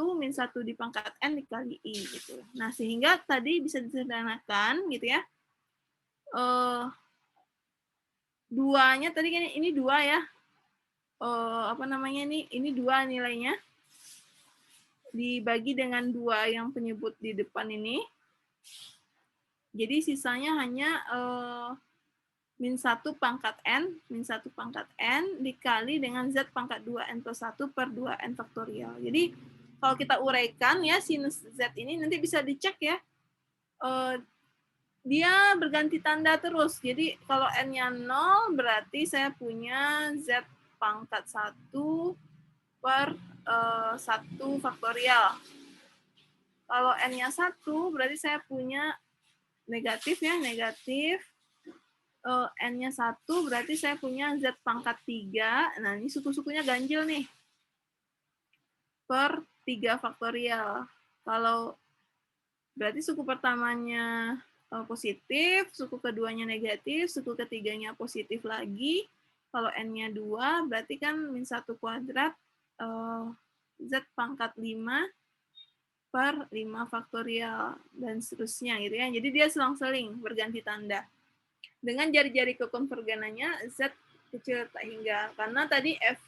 dipangkat n dikali i gitu. Nah, sehingga tadi bisa disederhanakan gitu ya. 2-nya tadi kan ini 2 ya. Apa namanya ini 2 nilainya. Dibagi dengan 2 yang penyebut di depan ini. Jadi sisanya hanya min 1 pangkat N, min 1 pangkat N dikali dengan Z pangkat 2N plus 1 per 2N faktorial. Jadi kalau kita uraikan ya sinus Z ini nanti bisa dicek ya. Dia berganti tanda terus. Jadi kalau N-nya 0 berarti saya punya Z pangkat 1 per 1 faktorial. Kalau N-nya 1 berarti saya punya negatif ya, negatif. N-nya 1 berarti saya punya Z pangkat 3. Nah, ini suku-sukunya ganjil nih. Per 3 faktorial. Kalau berarti suku pertamanya positif, suku keduanya negatif, suku ketiganya positif lagi. Kalau N-nya 2, berarti kan min 1 kuadrat Z pangkat 5 per 5 faktorial, dan seterusnya gitu ya. Jadi dia selang-seling berganti tanda. Dengan jari-jari kekonvergenannya Z kecil tak hingga. Karena tadi F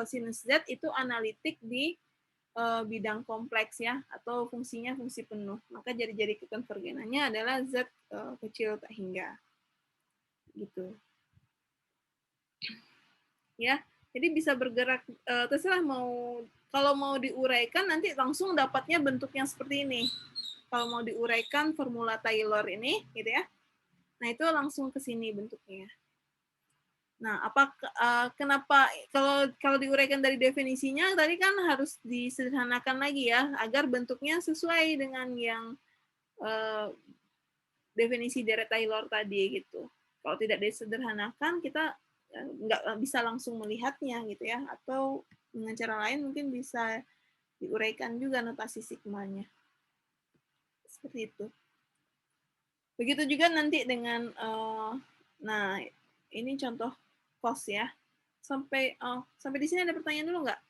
sinus Z itu analitik di bidang kompleks ya, atau fungsinya fungsi penuh. Maka jari-jari kekonvergenannya adalah Z kecil tak hingga. Gitu. Ya, jadi bisa bergerak, terserah mau, kalau mau diuraikan nanti langsung dapatnya bentuknya seperti ini. Kalau mau diuraikan formula Taylor ini, gitu ya. Nah, itu langsung ke sini bentuknya. Nah, kenapa kalau diuraikan dari definisinya tadi kan harus disederhanakan lagi ya, agar bentuknya sesuai dengan yang definisi deret Taylor tadi gitu. Kalau tidak disederhanakan, kita nggak bisa langsung melihatnya gitu ya, atau dengan cara lain mungkin bisa diuraikan juga notasi sigmanya. Seperti itu. Begitu juga nanti dengan, nah ini contoh cos ya. Sampai di sini ada pertanyaan dulu nggak?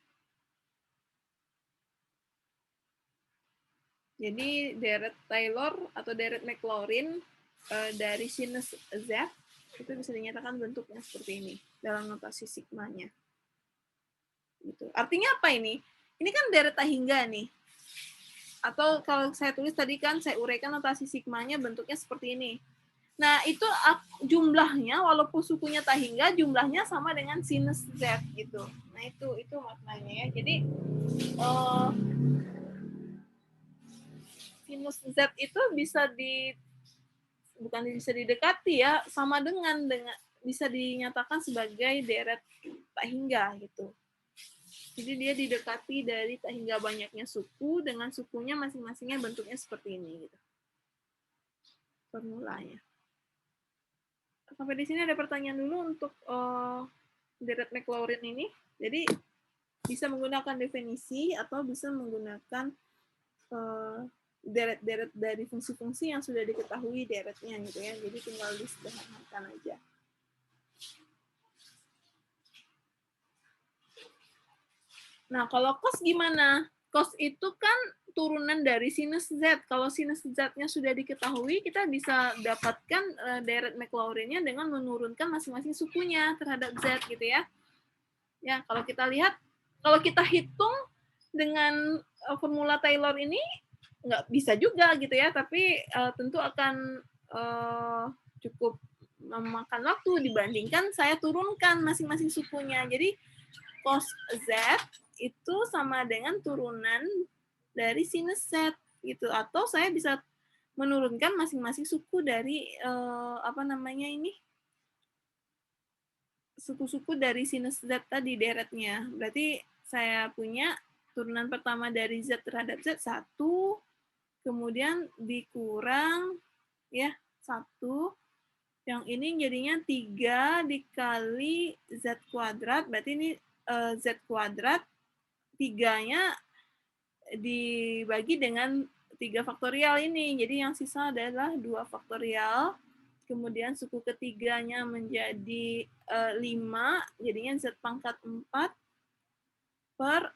Jadi deret Taylor atau deret Maclaurin dari sinus Z itu bisa dinyatakan bentuknya seperti ini dalam notasi sigmanya. Gitu. Artinya apa ini? Ini kan deret hingga nih. Atau kalau saya tulis tadi kan saya uraikan notasi sigmanya bentuknya seperti ini. Nah, itu jumlahnya walaupun sukunya tak hingga, jumlahnya sama dengan sinus Z gitu. Nah, itu maknanya ya. Jadi sinus Z itu bukan bisa didekati ya, sama dengan bisa dinyatakan sebagai deret tak hingga gitu. Jadi dia didekati dari tak hingga banyaknya suku dengan sukunya masing-masingnya bentuknya seperti ini gitu. Formulanya. Sampai di sini ada pertanyaan dulu untuk deret Maclaurin ini. Jadi bisa menggunakan definisi atau bisa menggunakan deret-deret dari fungsi-fungsi yang sudah diketahui deretnya gitu ya. Jadi tinggal disederhanakan aja. Nah, kalau cos gimana? Cos itu kan turunan dari sinus Z. Kalau sinus Z-nya sudah diketahui, kita bisa dapatkan deret Maclaurin-nya dengan menurunkan masing-masing sukunya terhadap Z gitu ya. Ya, kalau kita lihat, kalau kita hitung dengan formula Taylor ini nggak bisa juga gitu ya, tapi tentu akan cukup memakan waktu dibandingkan saya turunkan masing-masing sukunya. Jadi cos Z itu sama dengan turunan dari sinus Z gitu, atau saya bisa menurunkan masing-masing suku dari apa namanya ini, suku-suku dari sinus Z tadi deretnya. Berarti saya punya turunan pertama dari Z terhadap Z 1, kemudian dikurang ya 1, yang ini jadinya 3 dikali Z kuadrat, berarti ini Z kuadrat, 3-nya dibagi dengan 3 faktorial ini. Jadi yang sisa adalah 2 faktorial. Kemudian suku ketiganya menjadi 5, jadinya Z pangkat 4 per,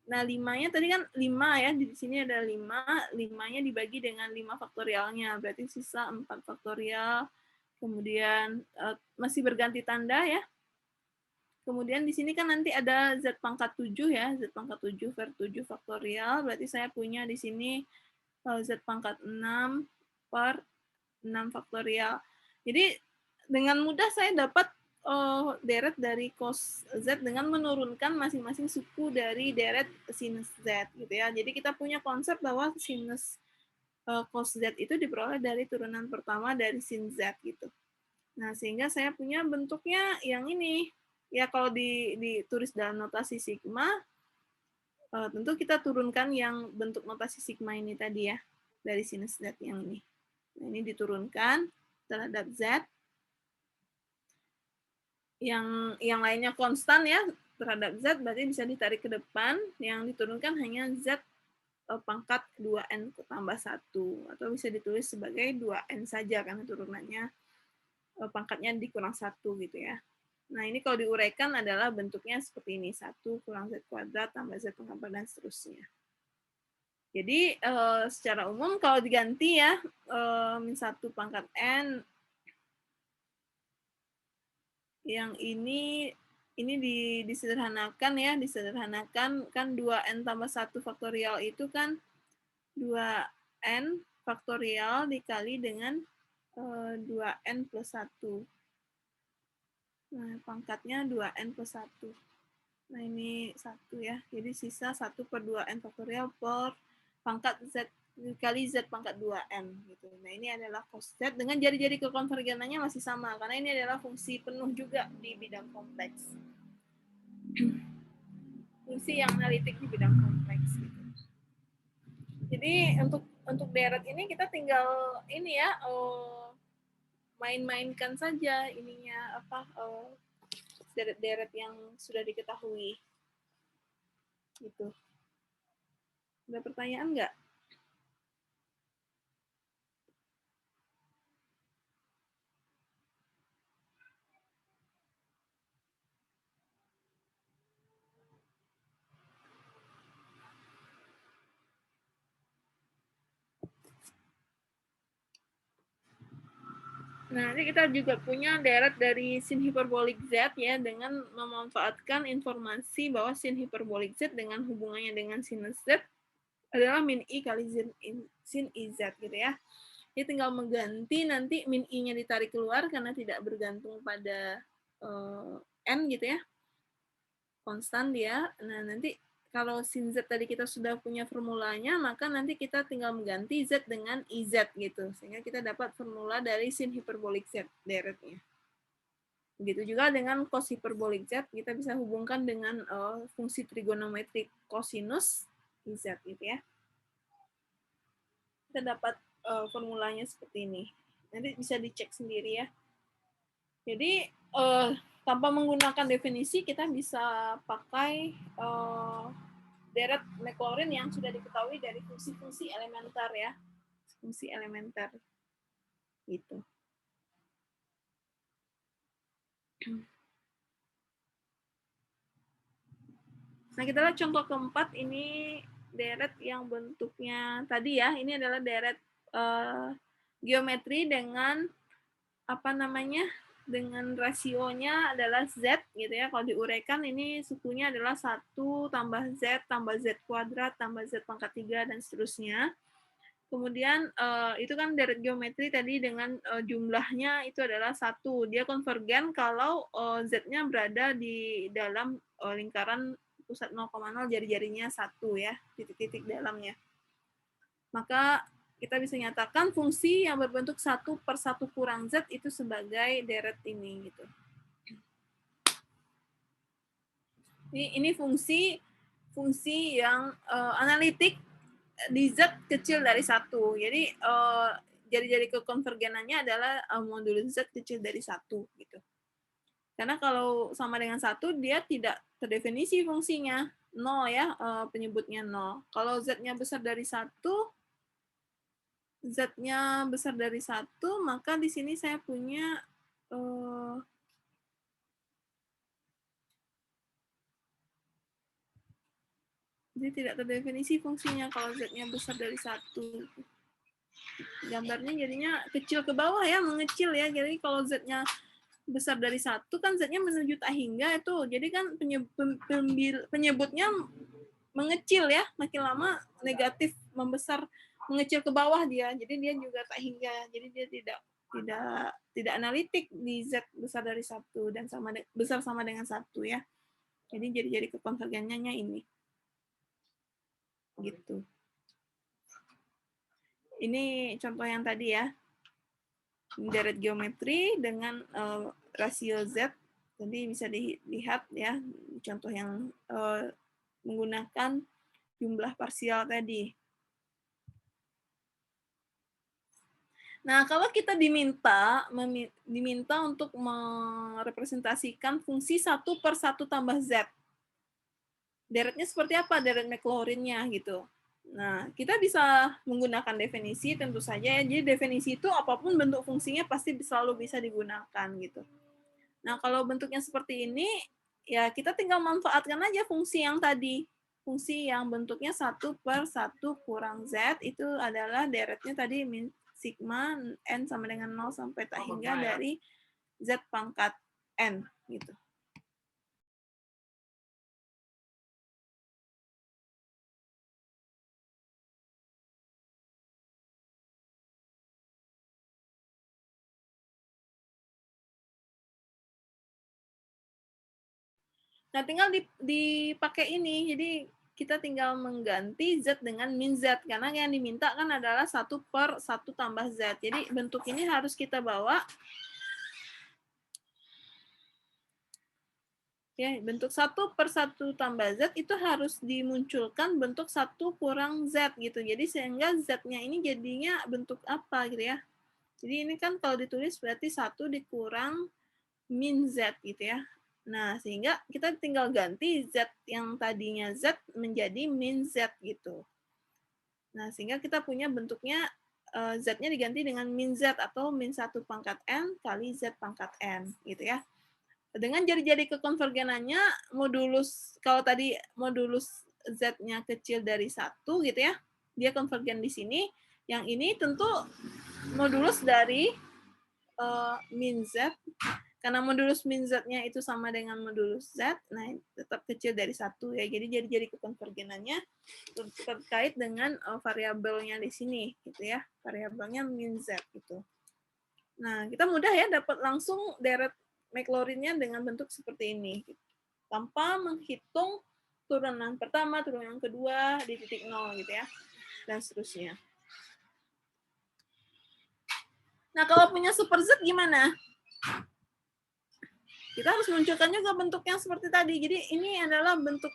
nah 5-nya tadi kan 5 ya, di sini ada 5, 5-nya dibagi dengan 5 faktorialnya, berarti sisa 4 faktorial Kemudian masih berganti tanda ya. Kemudian di sini kan nanti ada Z pangkat 7 ya, Z pangkat 7 per 7 faktorial, berarti saya punya di sini Z pangkat 6 per 6 faktorial. Jadi dengan mudah saya dapat deret dari cos Z dengan menurunkan masing-masing suku dari deret sinus Z gitu ya. Jadi kita punya konsep bahwa sinus cos Z itu diperoleh dari turunan pertama dari sin Z gitu. Nah, sehingga saya punya bentuknya yang ini. Ya, kalau ditulis dalam notasi sigma, tentu kita turunkan yang bentuk notasi sigma ini tadi ya, dari sinus Z yang ini. Nah, ini diturunkan terhadap Z. Yang lainnya konstan ya, terhadap Z, berarti bisa ditarik ke depan. Yang diturunkan hanya Z pangkat 2N tambah 1. Atau bisa ditulis sebagai 2N saja, karena turunannya pangkatnya dikurang 1 gitu ya. Nah, ini kalau diuraikan adalah bentuknya seperti ini. 1 kurang Z kuadrat tambah Z pangkat dan seterusnya. Jadi, secara umum kalau diganti ya, min 1 pangkat N, yang ini disederhanakan ya, disederhanakan kan 2N tambah 1 faktorial itu kan 2N faktorial dikali dengan 2N plus 1. Nah, pangkatnya 2N plus 1. Nah, ini 1 ya. Jadi sisa 1 per 2N faktorial per pangkat Z kali Z pangkat 2N. Gitu. Nah, ini adalah cos Z. Dengan jari-jari kekonvergenannya masih sama. Karena ini adalah fungsi penuh juga di bidang kompleks. Fungsi yang analitik di bidang kompleks. Gitu. Jadi untuk deret ini kita tinggal ini ya, main-mainkan saja ininya apa deret-deret yang sudah diketahui. Gitu. Ada pertanyaan nggak? Nah, nanti kita juga punya deret dari sin hiperbolik Z ya, dengan memanfaatkan informasi bahwa sin hiperbolik Z dengan hubungannya dengan sinus Z adalah min I kali sin IZ gitu ya. Jadi tinggal mengganti nanti min I-nya ditarik keluar karena tidak bergantung pada N gitu ya. Konstan dia. Nah, nanti kalau sin Z tadi kita sudah punya formulanya, maka nanti kita tinggal mengganti Z dengan IZ gitu. Sehingga kita dapat formula dari sin hiperbolik Z deretnya. Begitu juga dengan cos hiperbolik Z, kita bisa hubungkan dengan fungsi trigonometrik kosinus IZ gitu ya. Kita dapat formulanya seperti ini. Nanti bisa dicek sendiri ya. Jadi tanpa menggunakan definisi kita bisa pakai deret Maclaurin yang sudah diketahui dari fungsi-fungsi elementer ya, fungsi elementer gitu. Nah, kita lihat contoh keempat, ini deret yang bentuknya tadi ya, ini adalah deret geometri dengan apa namanya, dengan rasionya adalah Z gitu ya. Kalau diuraikan ini sukunya adalah 1 tambah Z kuadrat tambah Z pangkat 3 dan seterusnya. Kemudian itu kan deret geometri tadi dengan jumlahnya itu adalah 1. Dia konvergen kalau Z-nya berada di dalam lingkaran pusat 0,0, jari-jarinya 1 ya, titik-titik dalamnya. Maka kita bisa nyatakan fungsi yang berbentuk 1 per 1 kurang Z itu sebagai deret ini gitu. Ini fungsi yang analitik di Z kecil dari 1. Jadi jari-jari kekonvergenannya adalah modulus Z kecil dari 1 gitu. Karena kalau sama dengan 1 dia tidak terdefinisi fungsinya. 0 ya, penyebutnya 0. Kalau Z-nya besar dari 1, Z-nya besar dari 1, maka di sini saya punya jadi tidak terdefinisi fungsinya kalau Z-nya besar dari 1. gambarnya jadinya kecil ke bawah ya, mengecil ya. Jadi kalau Z-nya besar dari 1 kan Z-nya menuju tak hingga itu. Jadi kan penyebutnya mengecil ya, makin lama negatif membesar, mengecil ke bawah dia. Jadi dia juga tak hingga. Jadi dia tidak analitik di Z besar dari 1 dan besar sama dengan 1 ya. Jadi jadi kekonvergensinya ini. Gitu. Ini contoh yang tadi ya. Deret geometri dengan rasio Z. Jadi bisa dilihat ya contoh yang menggunakan jumlah parsial tadi. Nah, kalau kita diminta untuk merepresentasikan fungsi 1 per 1 tambah Z. Deretnya seperti apa? Deret Maclaurin-nya gitu. Nah, kita bisa menggunakan definisi tentu saja ya. Jadi definisi itu apapun bentuk fungsinya pasti selalu bisa digunakan gitu. Nah, kalau bentuknya seperti ini, ya kita tinggal manfaatkan aja fungsi yang tadi. Fungsi yang bentuknya 1 per 1 kurang Z itu adalah deretnya tadi sigma N sama dengan 0 sampai tak hingga dari Z pangkat N gitu. Nah, tinggal dipakai ini. Jadi kita tinggal mengganti Z dengan min Z. Karena yang diminta kan adalah 1 per 1 tambah Z. Jadi bentuk ini harus kita bawa. Ya, bentuk 1 per 1 tambah Z itu harus dimunculkan bentuk 1 kurang Z gitu. Jadi sehingga Z-nya ini jadinya bentuk apa gitu ya. Jadi ini kan kalau ditulis berarti 1 dikurang min Z gitu ya. Nah, sehingga kita tinggal ganti Z yang tadinya Z menjadi min Z gitu. Nah, sehingga kita punya bentuknya Z-nya diganti dengan min Z atau min 1 pangkat N kali Z pangkat N gitu ya. Dengan jari-jari kekonvergenannya, modulus, kalau tadi modulus Z-nya kecil dari 1 gitu ya, dia konvergen di sini. Yang ini tentu modulus dari min Z, karena modulus min Z-nya itu sama dengan modulus Z, nah tetap kecil dari 1 ya. Jadi jari-jari kekonvergenannya terkait dengan variabelnya di sini gitu ya. Variabelnya min Z gitu. Nah, kita mudah ya dapat langsung deret Maclaurin-nya dengan bentuk seperti ini. Tanpa menghitung turunan pertama, turunan kedua di titik 0 gitu ya. Dan seterusnya. Nah, kalau punya super Z gimana? Kita harus munculkan juga bentuk yang seperti tadi. Jadi ini adalah bentuk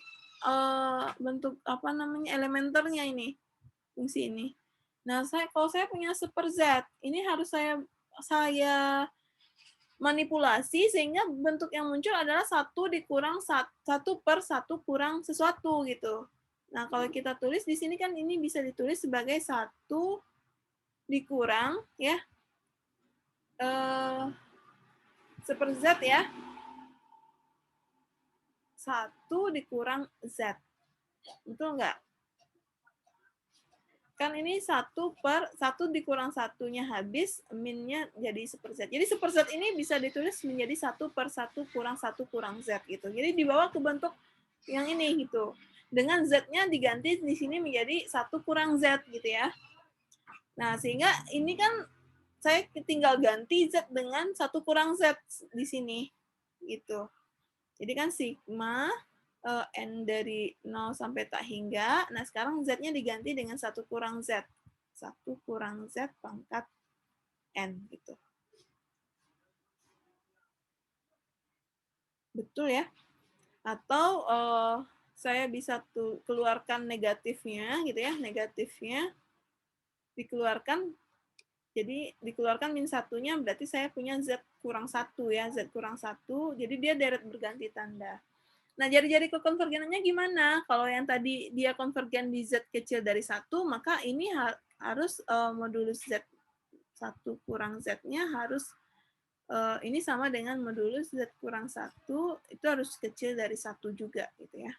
apa namanya elementernya ini, fungsi ini. Nah, kalau saya punya super Z, ini harus saya manipulasi sehingga bentuk yang muncul adalah 1 dikurang 1 per 1 kurang sesuatu gitu. Nah, kalau kita tulis di sini kan ini bisa ditulis sebagai 1 dikurang ya super Z ya. 1 dikurang Z. Betul nggak? Kan ini 1 per 1 dikurang 1-nya habis, minnya jadi super Z. Jadi super Z ini bisa ditulis menjadi 1 per 1 kurang 1 kurang Z gitu. Jadi dibawa ke bentuk yang ini gitu. Dengan Z-nya diganti di sini menjadi 1 kurang Z gitu ya. Nah, sehingga ini kan saya tinggal ganti Z dengan 1 kurang Z di sini gitu. Jadi kan sigma N dari 0 sampai tak hingga. Nah, sekarang Z-nya diganti dengan 1 kurang Z. 1 kurang Z pangkat N. Gitu. Betul ya? Atau saya bisa keluarkan negatifnya, gitu ya, negatifnya dikeluarkan. Jadi dikeluarkan min 1-nya berarti saya punya Z kurang 1 ya, Z kurang 1. Jadi dia deret berganti tanda. Nah, jari-jari kekonvergenannya gimana? Kalau yang tadi dia konvergen di Z kecil dari 1, maka ini harus modulus Z1 kurang Z-nya harus ini sama dengan modulus Z kurang 1, itu harus kecil dari 1 juga gitu ya.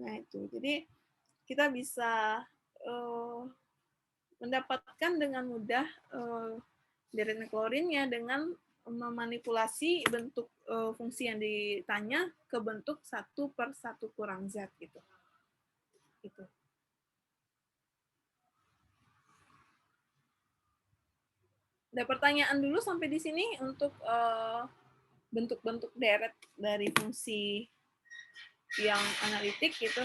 Nah, itu. Jadi kita bisa mendapatkan dengan mudah deret Maclaurin-nya dengan memanipulasi bentuk fungsi yang ditanya ke bentuk 1/1 kurang Z gitu. Gitu. Ada pertanyaan dulu sampai di sini untuk bentuk-bentuk deret dari fungsi yang analitik gitu.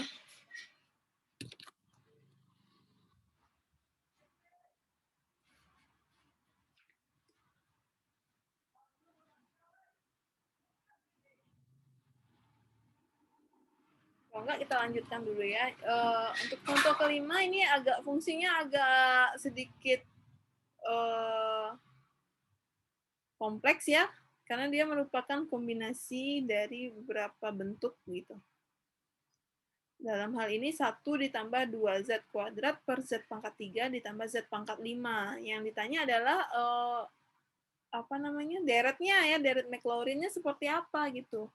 Kalau enggak kita lanjutkan dulu ya. Untuk contoh kelima ini agak fungsinya agak sedikit kompleks ya, karena dia merupakan kombinasi dari beberapa bentuk gitu. Dalam hal ini 1 ditambah 2Z kuadrat per Z pangkat 3 ditambah Z pangkat 5. Yang ditanya adalah apa namanya, deretnya ya, deret Maclaurin-nya seperti apa gitu.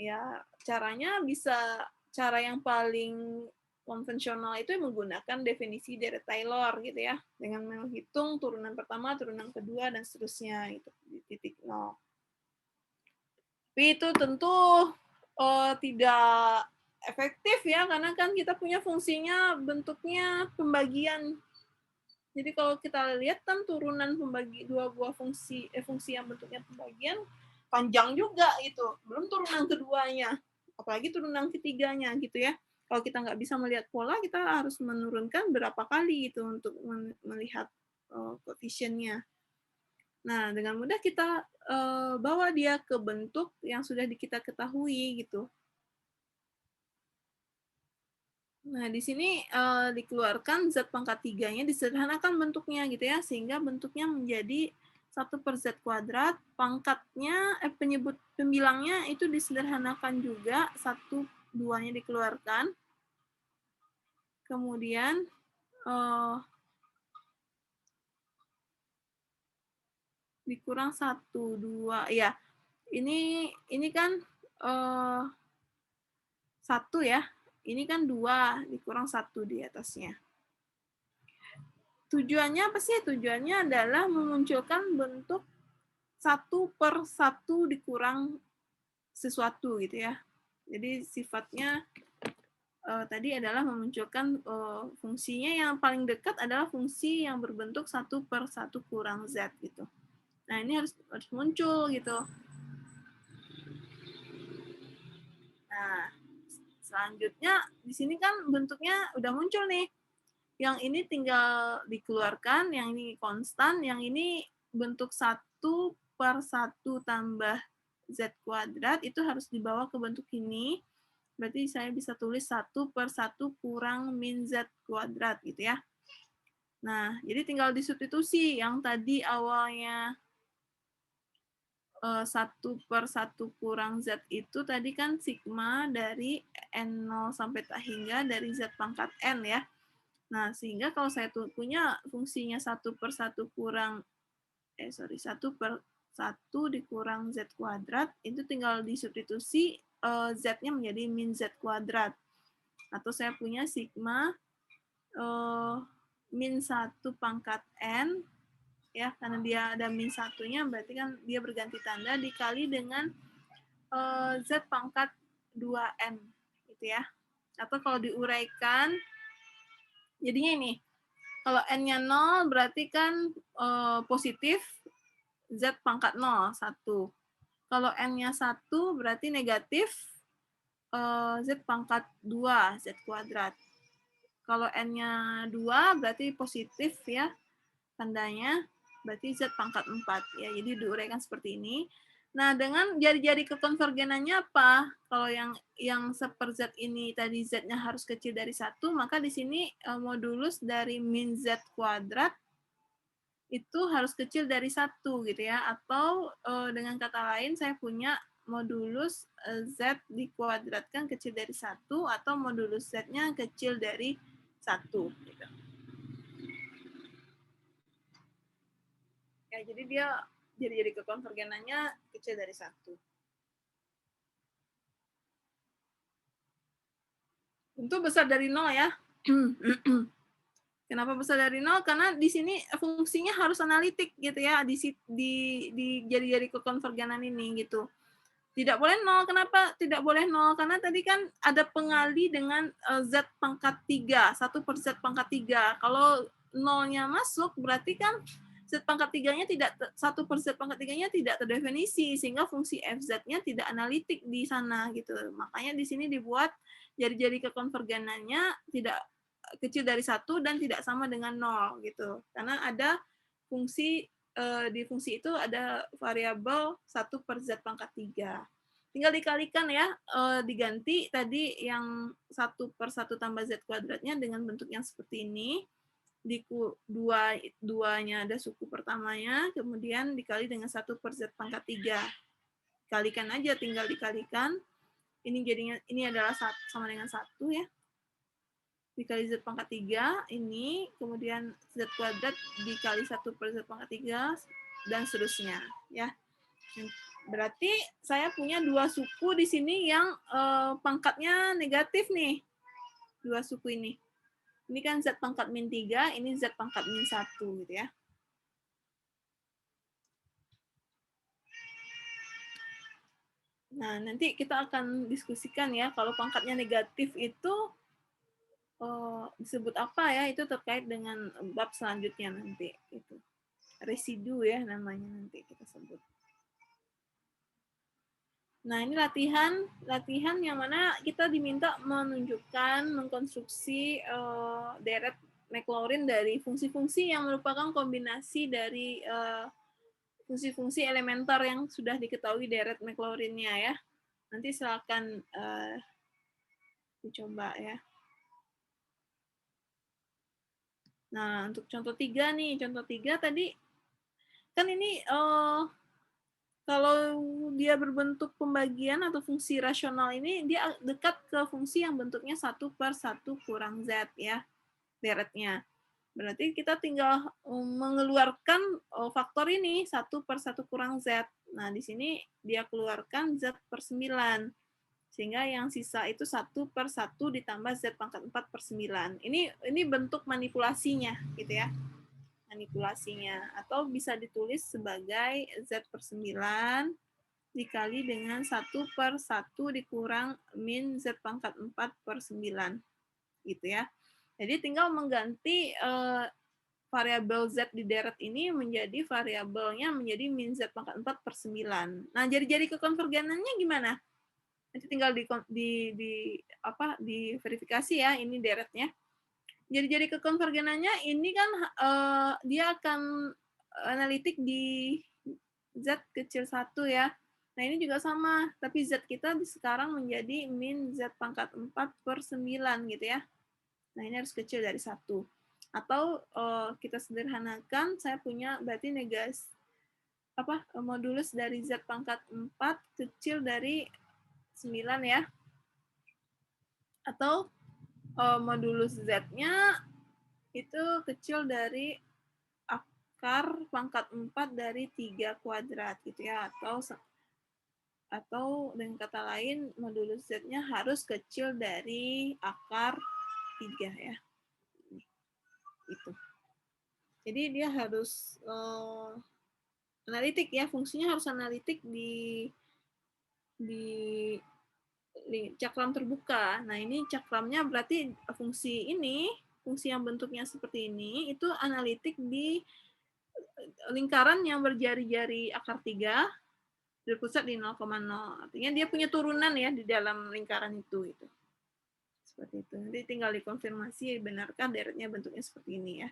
Ya, caranya bisa cara yang paling konvensional itu menggunakan definisi deret Taylor gitu ya, dengan menghitung turunan pertama, turunan kedua, dan seterusnya gitu, di titik 0. Tapi itu tentu tidak efektif ya, karena kan kita punya fungsinya bentuknya pembagian. Jadi kalau kita lihat kan turunan pembagi dua buah fungsi yang bentuknya pembagian panjang juga itu, belum turunan keduanya, apalagi turunan ketiganya gitu ya. Kalau kita nggak bisa melihat pola, kita harus menurunkan berapa kali itu untuk melihat koefisiennya. Nah, dengan mudah kita bawa dia ke bentuk yang sudah kita ketahui gitu. Nah, di sini dikeluarkan Z pangkat 3-nya, disederhanakan bentuknya gitu ya, sehingga bentuknya menjadi 1/Z kuadrat, pangkatnya, pembilangnya itu disederhanakan juga, 1, 2-nya dikeluarkan. Kemudian dikurang 1, 2, ya. Ini kan 1 ya, ini kan 2, dikurang 1 di atasnya. Tujuannya apa sih? Tujuannya adalah memunculkan bentuk 1/1 dikurang sesuatu gitu ya. Jadi sifatnya tadi adalah memunculkan fungsinya yang paling dekat adalah fungsi yang berbentuk 1/1 kurang Z gitu. Nah, ini harus muncul gitu. Nah, selanjutnya di sini kan bentuknya udah muncul nih. Yang ini tinggal dikeluarkan, yang ini konstan, yang ini bentuk 1/1 tambah Z kuadrat itu harus dibawa ke bentuk ini. Berarti saya bisa tulis 1/1 kurang min Z kuadrat gitu ya. Nah, jadi tinggal disubstitusi yang tadi awalnya 1/1 kurang Z itu tadi kan sigma dari N0 sampai tak hingga dari Z pangkat N ya. Nah, sehingga kalau saya punya fungsinya 1/1 kurang 1/1 dikurang Z kuadrat, itu tinggal disubstitusi Z-nya menjadi min Z kuadrat. Atau saya punya sigma min 1 pangkat N, ya, karena dia ada min 1-nya, berarti kan dia berganti tanda, dikali dengan Z pangkat 2N, gitu ya. Atau kalau diuraikan, jadinya ini, kalau N-nya 0 berarti kan positif, Z pangkat 0, 1. Kalau N-nya 1 berarti negatif, Z pangkat 2, Z kuadrat. Kalau N-nya 2 berarti positif ya, tandanya, berarti Z pangkat 4. Ya, jadi diuraikan seperti ini. Nah, dengan jari-jari kekonvergenannya apa? Kalau yang seper-Z ini tadi Z-nya harus kecil dari 1, maka di sini modulus dari min Z kuadrat itu harus kecil dari 1 gitu ya. Atau dengan kata lain saya punya modulus Z dikuadratkan kecil dari 1 atau modulus Z-nya kecil dari 1 gitu. Ya, jadi dia jadi kekonvergenannya kecil dari 1. Tentu besar dari 0 ya. Kenapa besar dari 0? Karena di sini fungsinya harus analitik gitu ya, di jari-jari kekonvergenan ini gitu. Tidak boleh 0, kenapa tidak boleh 0? Karena tadi kan ada pengali dengan Z pangkat 3, 1 per Z pangkat 3. Kalau 0-nya masuk, berarti kan Z pangkat 3-nya tidak, 1 per Z pangkat 3-nya tidak terdefinisi, sehingga fungsi FZ-nya tidak analitik di sana gitu. Makanya di sini dibuat jari-jari kekonvergenannya tidak kecil dari 1 dan tidak sama dengan 0 gitu. Karena ada fungsi di fungsi itu ada variabel 1 per Z pangkat 3. Tinggal dikalikan ya, diganti tadi yang 1 per 1 tambah Z kuadratnya dengan bentuk yang seperti ini. Di duanya ada suku pertamanya, kemudian dikali dengan 1 per Z pangkat 3. Kalikan aja, tinggal dikalikan. Ini jadinya, ini adalah sama dengan 1 ya. Dikali Z pangkat 3, ini, kemudian Z kuadrat dikali 1 per Z pangkat 3, dan seterusnya. Ya. Berarti saya punya 2 suku di sini yang pangkatnya negatif nih. 2 suku ini. Ini kan Z pangkat min 3, ini Z pangkat min 1 gitu ya. Nah, nanti kita akan diskusikan ya, kalau pangkatnya negatif itu disebut apa ya, itu terkait dengan bab selanjutnya nanti. Itu. Residu ya namanya nanti kita sebut. Nah, ini latihan yang mana kita diminta menunjukkan, mengkonstruksi deret Maclaurin dari fungsi-fungsi yang merupakan kombinasi dari fungsi-fungsi elementer yang sudah diketahui deret Maclaurinnya ya. Nanti silakan dicoba ya. Nah, untuk contoh 3 nih, contoh 3 tadi kan ini kalau dia berbentuk pembagian atau fungsi rasional ini, dia dekat ke fungsi yang bentuknya 1 per 1 kurang Z ya, deretnya. Berarti kita tinggal mengeluarkan faktor ini, 1 per 1 kurang Z. Nah, di sini dia keluarkan Z per 9. Sehingga yang sisa itu 1 per 1 ditambah Z pangkat 4 per 9. Ini bentuk manipulasinya, gitu ya. Manipulasinya. Atau bisa ditulis sebagai Z per 9 dikali dengan 1 per 1 dikurang min Z pangkat 4 per 9. Gitu ya. Jadi tinggal mengganti variabel Z di deret ini menjadi variabelnya menjadi min Z pangkat 4 per 9. Nah, jari-jari kekonvergenannya gimana? Nanti tinggal di verifikasi ya, ini deretnya. Jari-jari kekonvergenannya ini kan dia akan analitik di Z kecil 1 ya. Nah, ini juga sama, tapi Z kita sekarang menjadi min Z pangkat 4 per 9 gitu ya. Nah, ini harus kecil dari 1. Atau kita sederhanakan, saya punya berarti modulus dari Z pangkat 4 kecil dari 9 ya. Atau modulus Z-nya itu kecil dari akar pangkat 4 dari 3 kuadrat gitu ya. Atau dengan kata lain, modulus Z-nya harus kecil dari akar 3 ya. Itu. Jadi dia harus analitik ya, fungsinya harus analitik di cakram terbuka. Nah, ini cakramnya berarti fungsi yang bentuknya seperti ini, itu analitik di lingkaran yang berjari-jari akar 3 berpusat di 0,0. Artinya dia punya turunan ya di dalam lingkaran itu. Gitu. Seperti itu. Nanti tinggal dikonfirmasi, benarkah deretnya bentuknya seperti ini ya.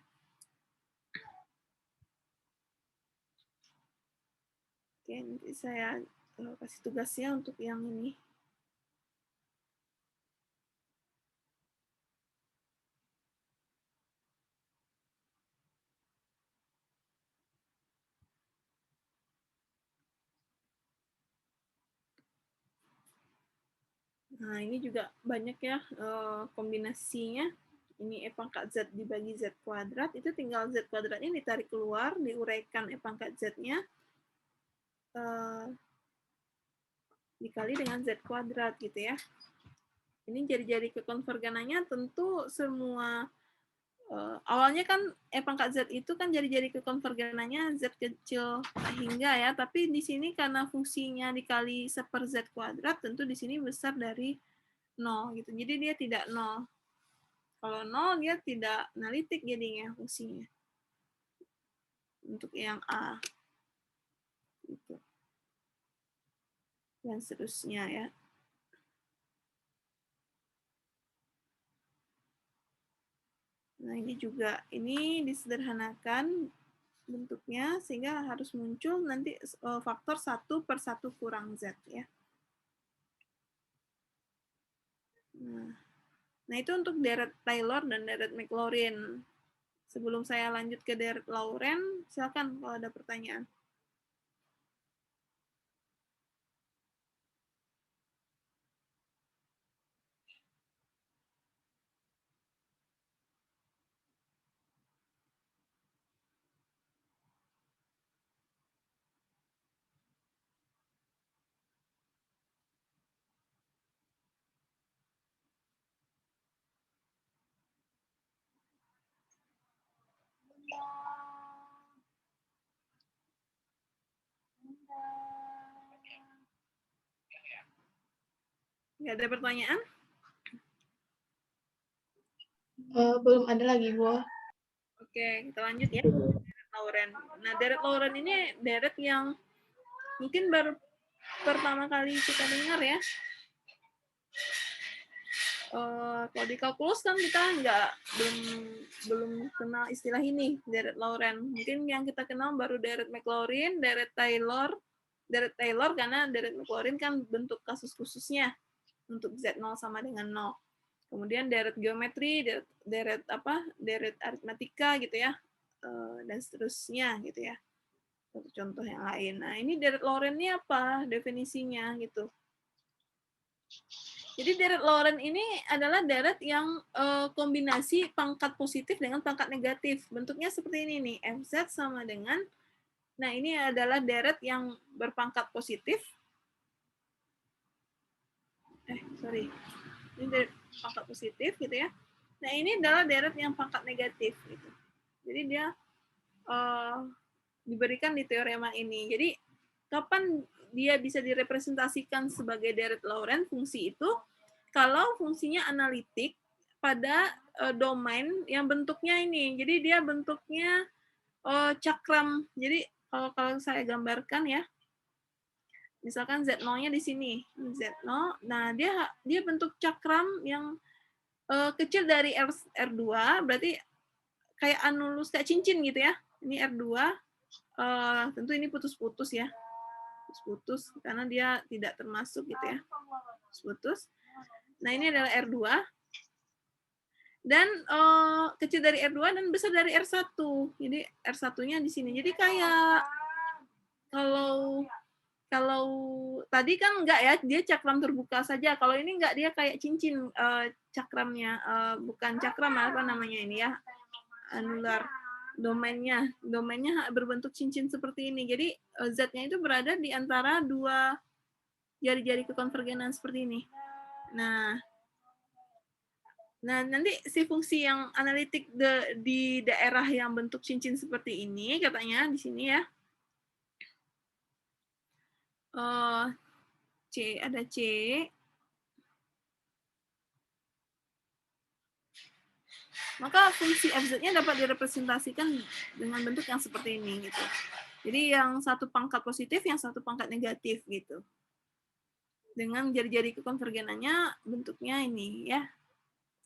Oke, nanti saya kasih tugasnya untuk yang ini. Nah, ini juga banyak ya kombinasinya. Ini E pangkat Z dibagi Z kuadrat, itu tinggal Z kuadratnya ditarik keluar, diuraikan E pangkat Z-nya, dikali dengan Z kuadrat gitu ya. Ini jari-jari kekonvergenannya tentu semua Awalnya kan pangkat Z itu kan jari-jari kekonvergenannya Z kecil hingga ya, tapi di sini karena fungsinya dikali 1/Z kuadrat, tentu di sini besar dari 0 gitu. Jadi dia tidak 0. Kalau 0 dia tidak analitik jadinya fungsinya. Untuk yang A. Gitu. Dan seterusnya ya. Nah, ini juga, ini disederhanakan bentuknya sehingga harus muncul nanti faktor 1/1 kurang Z ya. Nah, itu untuk deret Taylor dan deret Maclaurin. Sebelum saya lanjut ke deret Laurent, silakan kalau ada pertanyaan. Nggak ada pertanyaan? Belum ada lagi, Bu. Oke, kita lanjut ya. Deret Laurent. Nah, deret Laurent ini deret yang mungkin baru pertama kali kita dengar ya. Kalau di kalkulus kan kita belum kenal istilah ini, deret Laurent. Mungkin yang kita kenal baru deret Maclaurin, deret Taylor karena deret Maclaurin kan bentuk kasus khususnya untuk Z0 sama dengan 0. Kemudian deret geometri, deret aritmatika gitu ya, dan seterusnya gitu ya. Satu contoh yang lain. Nah, ini deret Laurent ini apa definisinya gitu. Jadi deret Laurent ini adalah deret yang kombinasi pangkat positif dengan pangkat negatif. Bentuknya seperti ini nih, FZ sama dengan, nah ini adalah deret yang berpangkat positif. Ini deret pangkat positif gitu ya. Nah ini adalah deret yang pangkat negatif gitu. Jadi dia diberikan di teorema ini. Jadi kapan dia bisa direpresentasikan sebagai deret Laurent fungsi itu? Kalau fungsinya analitik pada domain yang bentuknya ini. Jadi dia bentuknya cakram. Jadi kalau saya gambarkan ya, misalkan Z0-nya di sini. Z0, nah dia bentuk cakram yang kecil dari R2, berarti kayak anulus, kayak cincin gitu ya. Ini R2, tentu ini putus-putus ya. Putus karena dia tidak termasuk gitu ya. Putus. Nah, ini adalah R2. Dan kecil dari R2 dan besar dari R1. Jadi R1-nya di sini. Jadi kayak kalau tadi kan enggak ya, dia cakram terbuka saja. Kalau ini enggak, dia kayak cincin cakramnya. Bukan cakram, apa namanya ini ya, anular. Domainnya berbentuk cincin seperti ini. Jadi Z-nya itu berada di antara dua jari-jari kekonvergenan seperti ini. Nah, nanti si fungsi yang analitik di daerah yang bentuk cincin seperti ini, katanya di sini ya. C, ada C. Maka fungsi FZ-nya dapat direpresentasikan dengan bentuk yang seperti ini gitu. Jadi yang satu pangkat positif, yang satu pangkat negatif gitu. Dengan jari-jari kekonvergenannya bentuknya ini ya,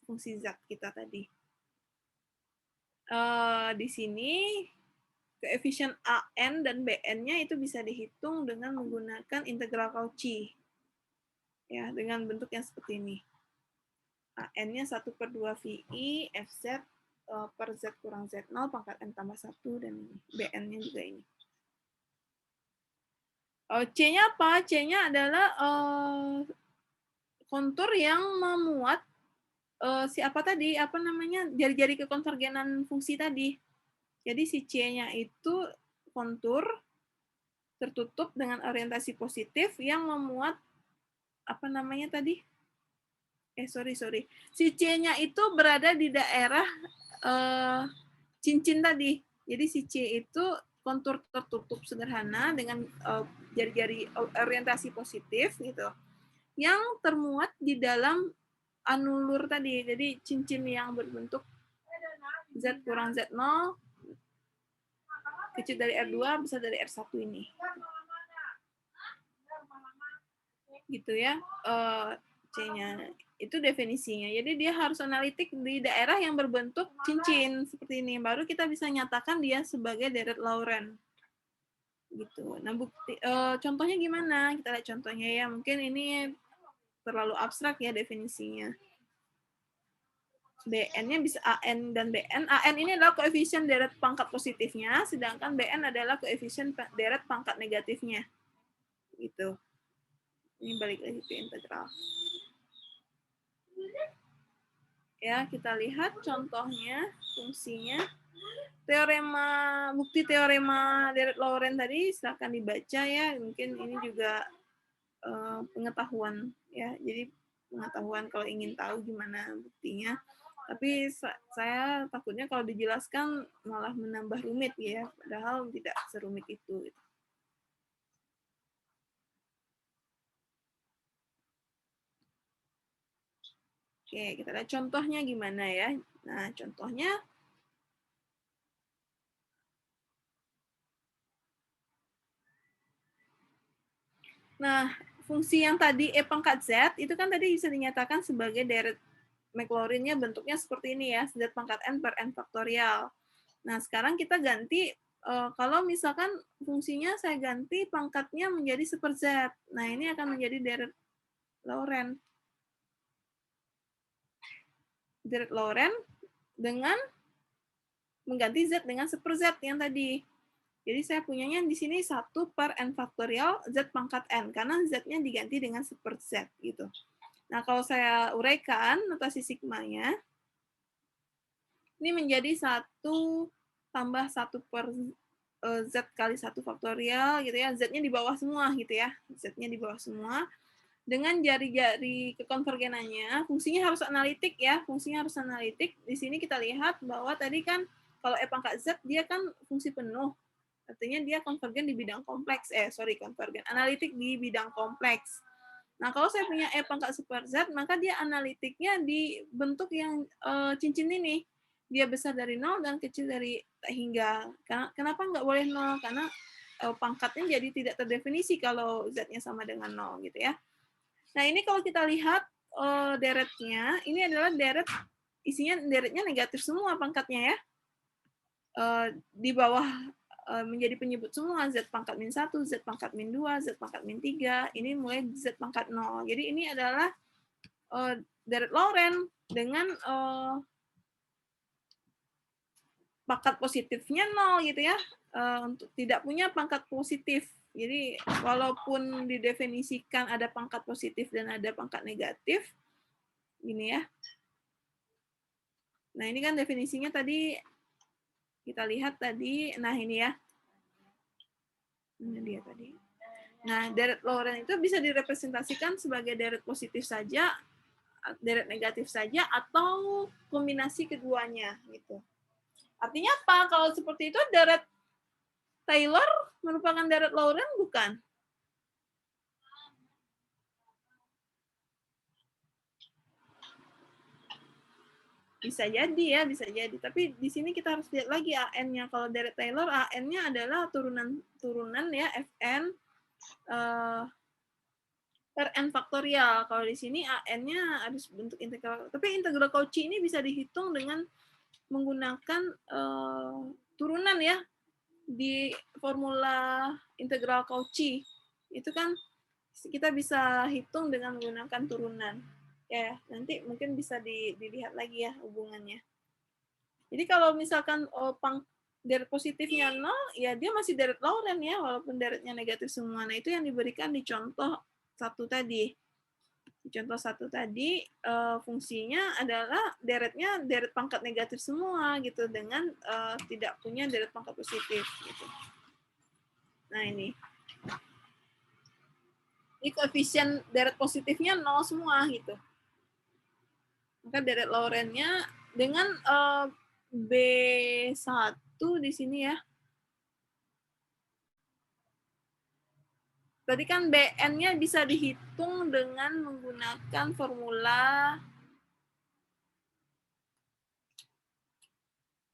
fungsi Z kita tadi. Di sini koefisien AN dan BN-nya itu bisa dihitung dengan menggunakan integral Cauchy. Ya, dengan bentuk yang seperti ini. AN-nya 1/2 VI, FZ per Z kurang Z0 pangkat N tambah 1, dan ini. BN-nya juga ini. C-nya apa? C-nya adalah kontur yang memuat siapa tadi? Apa namanya? Jari-jari kekonvergenan fungsi tadi. Jadi si C-nya itu kontur tertutup dengan orientasi positif yang memuat apa namanya tadi? Sorry. Si C-nya itu berada di daerah cincin tadi. Jadi si C itu kontur tertutup sederhana dengan jari-jari orientasi positif gitu, yang termuat di dalam anulur tadi. Jadi cincin yang berbentuk Z kurang Z0 kecil dari R2 besar dari R1 ini. Gitu ya. C-nya itu definisinya. Jadi dia harus analitik di daerah yang berbentuk cincin seperti ini. Baru kita bisa nyatakan dia sebagai deret Laurent. Gitu. Nah, bukti contohnya gimana? Kita lihat contohnya ya. Mungkin ini terlalu abstrak ya definisinya. Bn-nya bisa AN dan BN. AN ini adalah koefisien deret pangkat positifnya, sedangkan BN adalah koefisien deret pangkat negatifnya. Gitu. Ini balik lagi ke integral. Ya, kita lihat contohnya, fungsinya. Bukti teorema deret Laurent tadi silakan dibaca ya. Mungkin ini juga pengetahuan ya. Jadi pengetahuan kalau ingin tahu gimana buktinya. Tapi saya takutnya kalau dijelaskan malah menambah rumit ya. Padahal tidak serumit itu. Oke, kita lihat contohnya gimana ya. Nah, contohnya fungsi yang tadi E pangkat Z itu kan tadi bisa dinyatakan sebagai deret Maclaurin-nya bentuknya seperti ini ya, Z pangkat N per N faktorial. Nah, sekarang kita ganti, kalau misalkan fungsinya saya ganti pangkatnya menjadi super Z. Nah, ini akan menjadi deret Laurent. Deret Laurent dengan mengganti Z dengan super Z yang tadi. Jadi saya punyanya di sini 1 per N faktorial Z pangkat N, karena Z-nya diganti dengan super Z. Gitu. Nah, kalau saya uraikan notasi sigmanya, ini menjadi 1 tambah 1 per Z kali 1 faktorial, gitu ya. Z-nya di bawah semua, gitu ya. Z-nya di bawah semua. Dengan jari-jari kekonvergenannya, fungsinya harus analitik ya. Fungsinya harus analitik. Di sini kita lihat bahwa tadi kan, kalau E pangkat Z, dia kan fungsi penuh. Artinya dia konvergen di bidang kompleks. Konvergen. Analitik di bidang kompleks. Nah, kalau saya punya E pangkat super Z, maka dia analitiknya di bentuk yang cincin ini. Dia besar dari 0 dan kecil dari hingga. Kenapa nggak boleh 0? Karena pangkatnya jadi tidak terdefinisi kalau Z-nya sama dengan 0. Gitu ya. Nah, ini kalau kita lihat deretnya, ini adalah deret, isinya deretnya negatif semua pangkatnya ya. Di bawah menjadi penyebut semua, Z pangkat min 1, Z pangkat min 2, Z pangkat min 3, ini mulai Z pangkat 0. Jadi ini adalah deret Laurent dengan pangkat positifnya 0 gitu ya, untuk tidak punya pangkat positif. Jadi walaupun didefinisikan ada pangkat positif dan ada pangkat negatif, gini ya. Nah, ini kan definisinya tadi, kita lihat tadi, nah ini ya. Ini dia tadi. Nah, deret Laurent itu bisa direpresentasikan sebagai deret positif saja, deret negatif saja, atau kombinasi keduanya gitu. Artinya apa? Kalau seperti itu deret Taylor merupakan deret Laurent bukan? Bisa jadi ya, bisa jadi. Tapi di sini kita harus lihat lagi AN-nya. Kalau deret Taylor, AN-nya adalah turunan ya, Fn per N faktorial. Kalau di sini AN-nya harus bentuk integral. Tapi integral Cauchy ini bisa dihitung dengan menggunakan turunan ya. Di formula integral Cauchy. Itu kan kita bisa hitung dengan menggunakan turunan. Ya, nanti mungkin bisa dilihat lagi ya hubungannya. Jadi kalau misalkan deret positifnya 0, ya dia masih deret Laurent ya, walaupun deretnya negatif semua. Nah, itu yang diberikan di contoh 1 tadi. Di contoh 1 tadi, fungsinya adalah deretnya deret pangkat negatif semua, gitu, dengan tidak punya deret pangkat positif. Gitu. Nah, ini. Ini koefisien deret positifnya 0 semua gitu. Maka deret Laurent-nya dengan B1 di sini ya. Berarti kan BN-nya bisa dihitung dengan menggunakan formula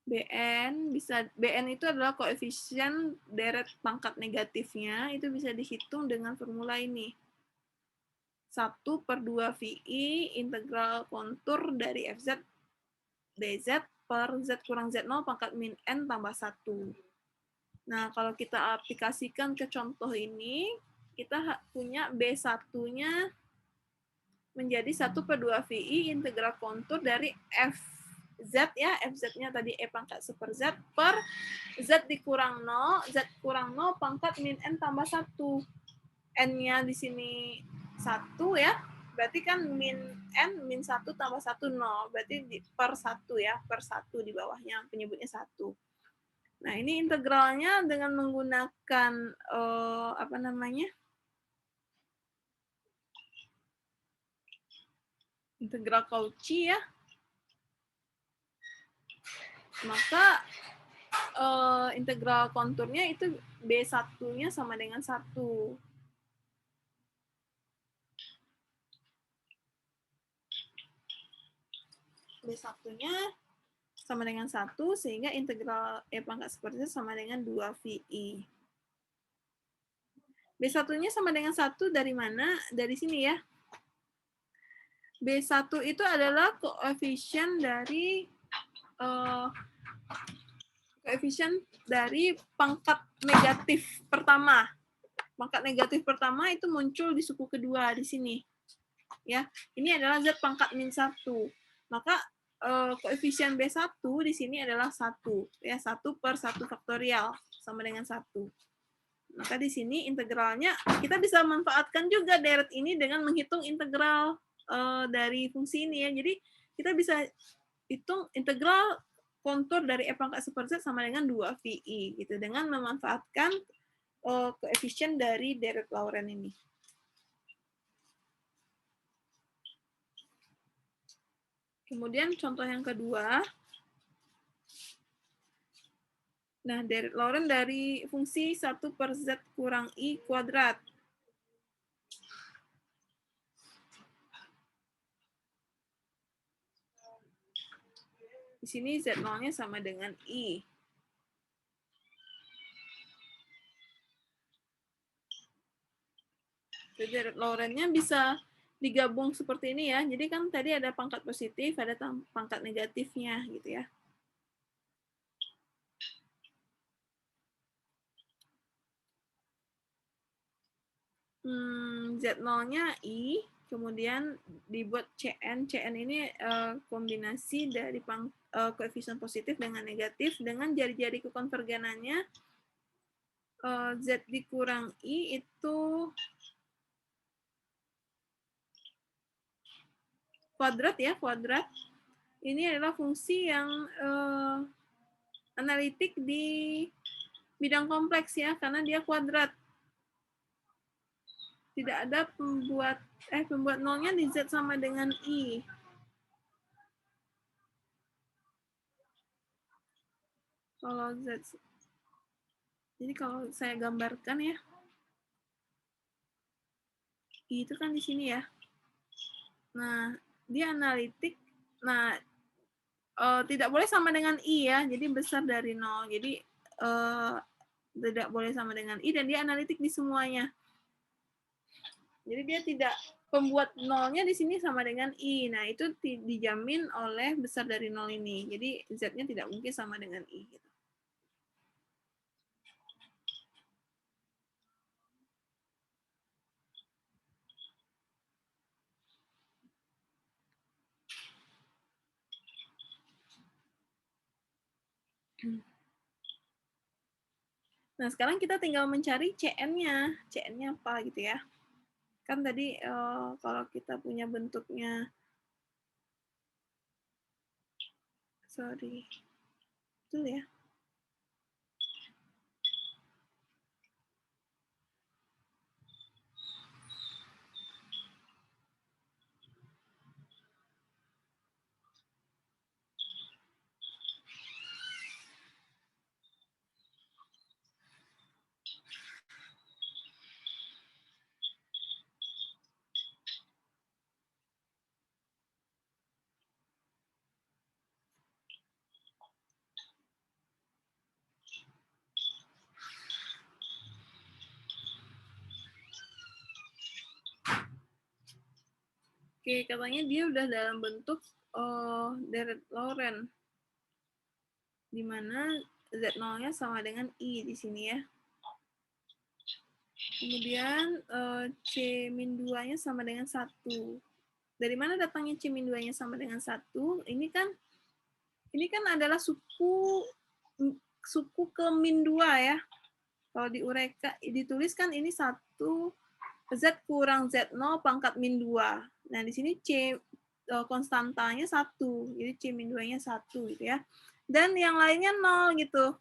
BN itu adalah koefisien deret pangkat negatifnya, itu bisa dihitung dengan formula ini. 1/2 VI integral kontur dari FZ dz per Z kurang Z0 pangkat min N tambah 1. Nah, kalau kita aplikasikan ke contoh ini, kita punya B1-nya menjadi 1/2 VI integral kontur dari FZ ya, FZ-nya tadi E pangkat 1 Z per Z dikurang 0, Z kurang 0 pangkat min N tambah 1. N-nya di sini 1 ya, berarti kan min N, min 1 tambah 1, 0. Berarti per 1 ya, per 1 di bawahnya, penyebutnya 1. Nah, ini integralnya dengan menggunakan apa namanya? Integral Cauchy ya. Maka integral konturnya itu B1-nya sama dengan 1. B1-nya sama dengan 1, sehingga integral E pangkat 1 sama dengan 2 VI. B1-nya sama dengan 1 dari mana? Dari sini ya. B1 itu adalah koefisien dari pangkat negatif pertama. Pangkat negatif pertama itu muncul di suku kedua di sini. Ya, ini adalah Z pangkat min 1. Maka koefisien B1 di sini adalah 1. Ya, 1 per 1 faktorial sama dengan 1. Maka di sini integralnya, kita bisa manfaatkan juga deret ini dengan menghitung integral dari fungsi ini ya. Jadi kita bisa hitung integral kontur dari E pangkat 1 Z sama dengan 2 VI gitu, dengan memanfaatkan koefisien dari deret Laurent ini. Kemudian contoh yang kedua. Nah, deret Laurent dari fungsi 1 per Z kurang I kuadrat. Di sini Z0-nya sama dengan I. Deret Laurent-nya bisa digabung seperti ini ya. Jadi kan tadi ada pangkat positif, ada pangkat negatifnya gitu ya. Z0-nya I, kemudian dibuat CN. CN ini kombinasi dari koefisien positif dengan negatif, dengan jari-jari kekonvergenannya Z dikurang I itu kuadrat ya, kuadrat. Ini adalah fungsi yang analitik di bidang kompleks ya, karena dia kuadrat. Tidak ada pembuat nolnya di Z sama dengan I. Kalau Z, jadi kalau saya gambarkan ya, I itu kan di sini ya. Nah, dia analitik. Nah, tidak boleh sama dengan I ya, jadi besar dari 0. Jadi tidak boleh sama dengan I, dan dia analitik di semuanya. Jadi dia tidak, pembuat nolnya di sini sama dengan I. Nah, itu dijamin oleh besar dari 0 ini. Jadi Z-nya tidak mungkin sama dengan I. Gitu. Nah, sekarang kita tinggal mencari CN-nya. CN-nya apa gitu ya. Kan tadi kalau kita punya bentuknya, betul ya. Oke, katanya dia udah dalam bentuk deret Laurent, di mana Z0-nya sama dengan I di sini ya. Kemudian C-2-nya sama dengan 1. Dari mana datangnya C-2-nya sama dengan 1? Ini kan adalah suku ke min 2 ya. Kalau diuraikan, dituliskan ini 1 Z kurang Z0 pangkat min 2. Nah, di sini C konstantanya 1. Jadi C min 2-nya 1 gitu ya. Dan yang lainnya 0 gitu.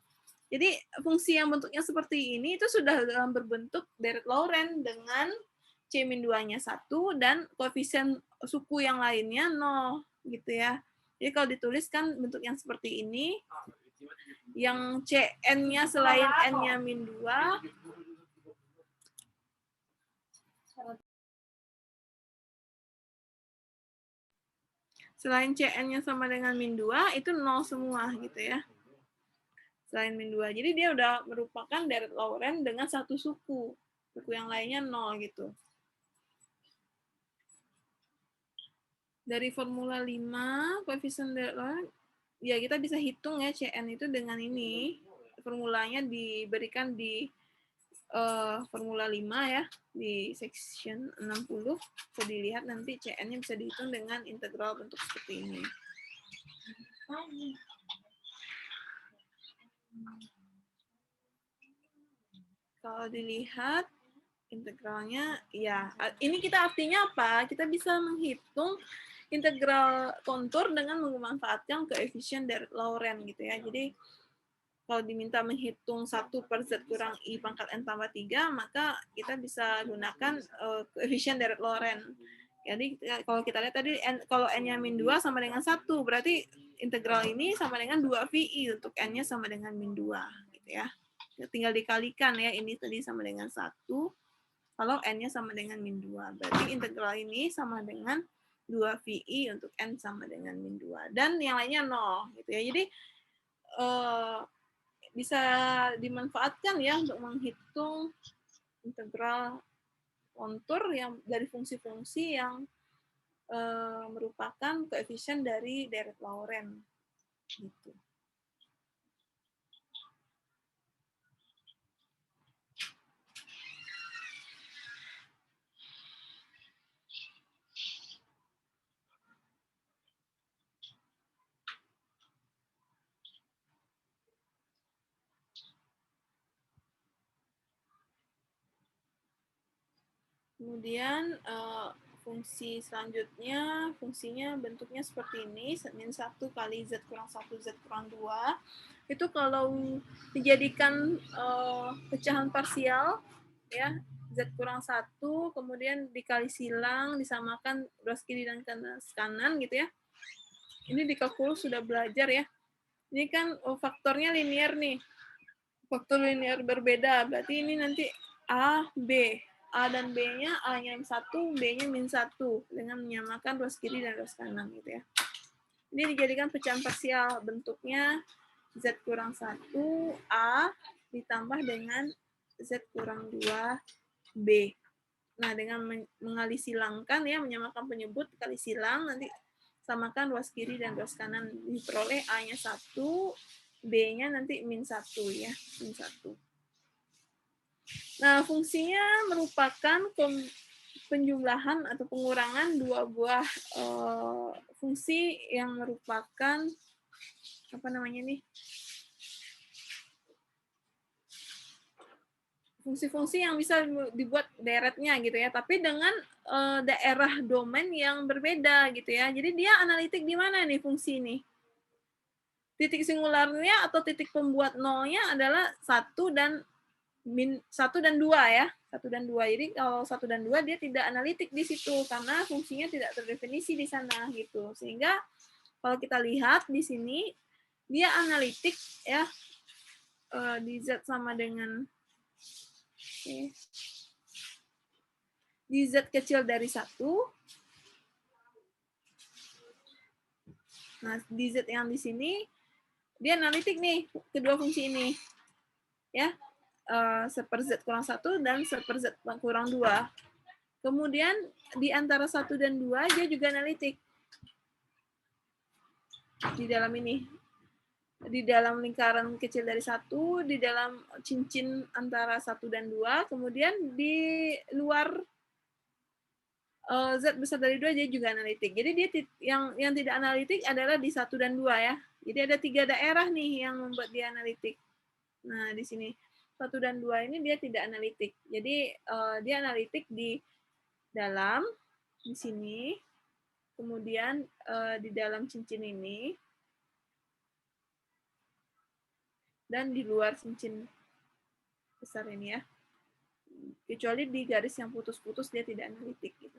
Jadi fungsi yang bentuknya seperti ini itu sudah dalam berbentuk deret Laurent dengan C min 2-nya 1 dan koefisien suku yang lainnya 0 gitu ya. Jadi kalau dituliskan bentuk yang seperti ini, yang Cn-nya selain N-nya min 2, selain Cn-nya sama dengan min 2, itu 0 semua gitu ya. Selain min 2. Jadi dia udah merupakan deret Laurent dengan satu suku. Suku yang lainnya 0 gitu. Dari formula 5, koefisien deret Laurent, ya kita bisa hitung ya Cn itu dengan ini. Formulanya diberikan di formula 5 ya, di section 60. Bisa dilihat nanti Cn-nya bisa dihitung dengan integral bentuk seperti ini. Kalau dilihat integralnya, ya ini kita artinya apa? Kita bisa menghitung integral kontur dengan memanfaatkan koefisien deret Laurent gitu ya. Jadi kalau diminta menghitung 1 per Z kurang I pangkat N tambah 3, maka kita bisa gunakan koefisien deret Laurent. Jadi kalau kita lihat tadi, kalau N-nya min 2 sama dengan 1, berarti integral ini sama dengan 2 VI untuk N-nya sama dengan min 2. Gitu ya. Tinggal dikalikan ya, ini tadi sama dengan 1, kalau N-nya sama dengan min 2. Berarti integral ini sama dengan 2 VI untuk N sama dengan min 2. Dan yang lainnya 0. Gitu ya. Jadi bisa dimanfaatkan ya untuk menghitung integral kontur yang dari fungsi-fungsi yang merupakan koefisien dari deret Laurent gitu. Kemudian fungsi selanjutnya, fungsinya bentuknya seperti ini, min 1 kali Z kurang 1, Z kurang 2. Itu kalau dijadikan pecahan parsial, ya, Z kurang 1, kemudian dikali silang, disamakan ruas kiri dan kanan, gitu ya. Ini di kalkulus sudah belajar ya. Ini kan faktornya linear nih. Faktor linear berbeda, berarti ini nanti A, B. A dan B-nya, A-nya min 1, B-nya min 1, dengan menyamakan ruas kiri dan ruas kanan gitu ya. Ini dijadikan pecahan parsial, bentuknya Z kurang 1, A ditambah dengan Z kurang 2, B. Nah, dengan mengali silangkan ya, menyamakan penyebut, kali silang, nanti samakan ruas kiri dan ruas kanan, diperoleh A-nya 1, B-nya nanti min 1 ya, min 1. Nah, fungsinya merupakan penjumlahan atau pengurangan dua buah fungsi yang merupakan apa namanya nih? Fungsi-fungsi yang bisa dibuat deretnya gitu ya, tapi dengan daerah domain yang berbeda gitu ya. Jadi dia analitik di mana nih fungsi ini? Titik singularnya atau titik pembuat nolnya adalah 1 dan 1 dan 2 ya. 1 dan 2. Jadi kalau 1 dan 2 dia tidak analitik di situ karena fungsinya tidak terdefinisi di sana gitu. Sehingga kalau kita lihat di sini dia analitik ya, di Z sama dengan di Z kecil dari 1. Nah, di Z yang di sini dia analitik nih kedua fungsi ini. Ya. 1/Z kurang 1 dan 1/Z kurang 2. Kemudian di antara 1 dan 2 dia juga analitik. Di dalam ini. Di dalam lingkaran kecil dari 1, di dalam cincin antara 1 dan 2, kemudian di luar Z besar dari 2 dia juga analitik. Jadi dia yang tidak analitik adalah di 1 dan 2 ya. Jadi ada 3 daerah nih yang membuat dia analitik. Nah, di sini 1 dan 2 ini dia tidak analitik. Jadi dia analitik di dalam, di sini, kemudian di dalam cincin ini, dan di luar cincin besar ini ya. Kecuali di garis yang putus-putus dia tidak analitik gitu.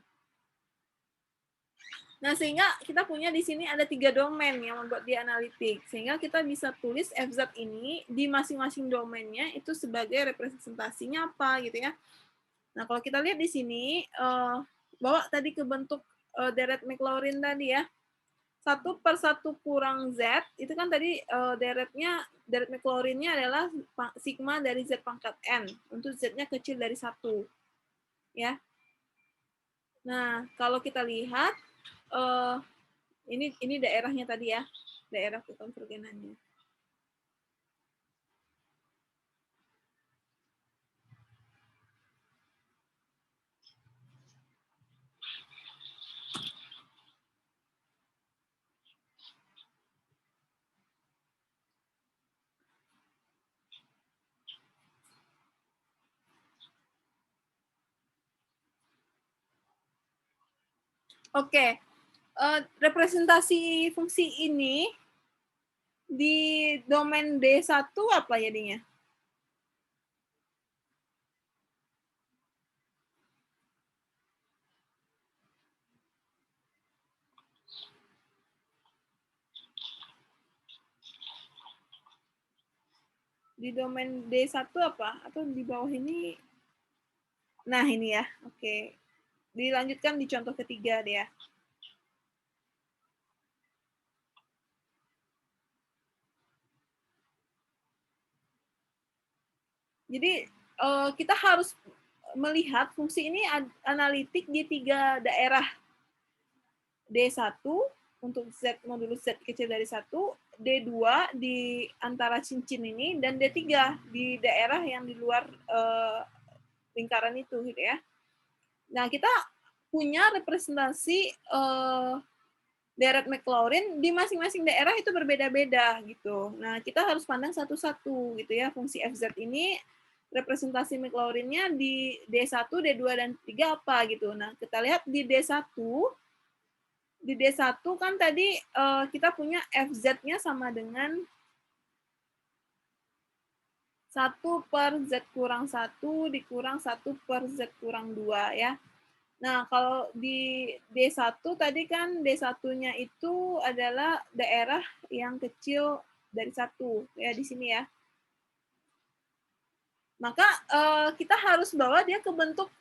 Nah, sehingga kita punya di sini ada 3 domain yang membuat dia analitik. Sehingga kita bisa tulis FZ ini di masing-masing domainnya itu sebagai representasinya apa gitu ya. Nah, kalau kita lihat di sini, bawa tadi ke bentuk deret Maclaurin tadi ya. 1/1 kurang Z, itu kan tadi deret Maclaurinnya adalah sigma dari Z pangkat N, untuk Z-nya kecil dari 1. Ya. Nah, kalau kita lihat, ini daerahnya tadi ya, daerah kekonvergenannya. Oke, representasi fungsi ini di domain D1 apa jadinya? Di domain D1 apa? Atau di bawah ini? Nah, ini ya. Oke. Dilanjutkan di contoh ketiga deh ya. Jadi kita harus melihat fungsi ini analitik di 3 daerah. D1 untuk Z modulus Z kecil dari 1, D2 di antara cincin ini, dan D3 di daerah yang di luar lingkaran itu gitu ya. Nah, kita punya representasi deret Maclaurin di masing-masing daerah itu berbeda-beda gitu. Nah, kita harus pandang satu-satu gitu ya. Fungsi FZ ini representasi Maclaurinnya di D1, D2, dan D3 apa gitu. Nah, kita lihat di D1, kan tadi kita punya FZ-nya sama dengan 1/Z kurang 1 dikurang 1/Z kurang 2 ya. Nah, kalau di D1 tadi kan D1-nya itu adalah daerah yang kecil dari 1 ya di sini ya. Maka kita harus bawa dia ke bentuk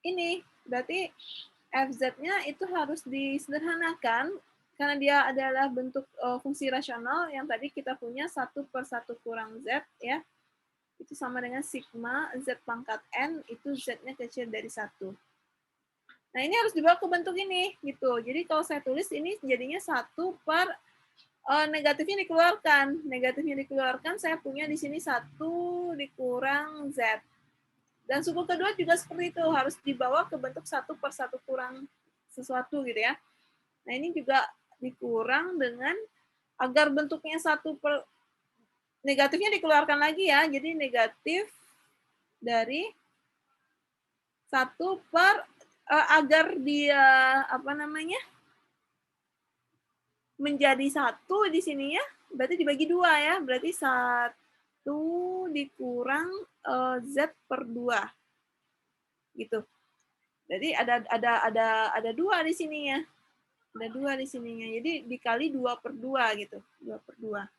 ini. Berarti FZ-nya itu harus disederhanakan karena dia adalah bentuk fungsi rasional yang tadi kita punya 1/1 kurang Z ya. Itu sama dengan sigma Z pangkat N itu Z-nya kecil dari 1. Nah, ini harus dibawa ke bentuk ini gitu. Jadi kalau saya tulis ini jadinya 1 per negatifnya dikeluarkan. Negatifnya dikeluarkan, saya punya di sini 1 dikurang Z. Dan suku kedua juga seperti itu, harus dibawa ke bentuk 1/1 kurang sesuatu gitu ya. Nah, ini juga dikurang dengan agar bentuknya 1 per negatifnya dikeluarkan lagi ya. Jadi negatif dari 1 per agar dia apa namanya? Menjadi 1 di sini ya. Berarti dibagi 2 ya. Berarti 1 dikurang Z per 2. Gitu. Jadi ada 2 di sini ya. Ada 2 di sininya. Jadi dikali 2/2 gitu. 2/2.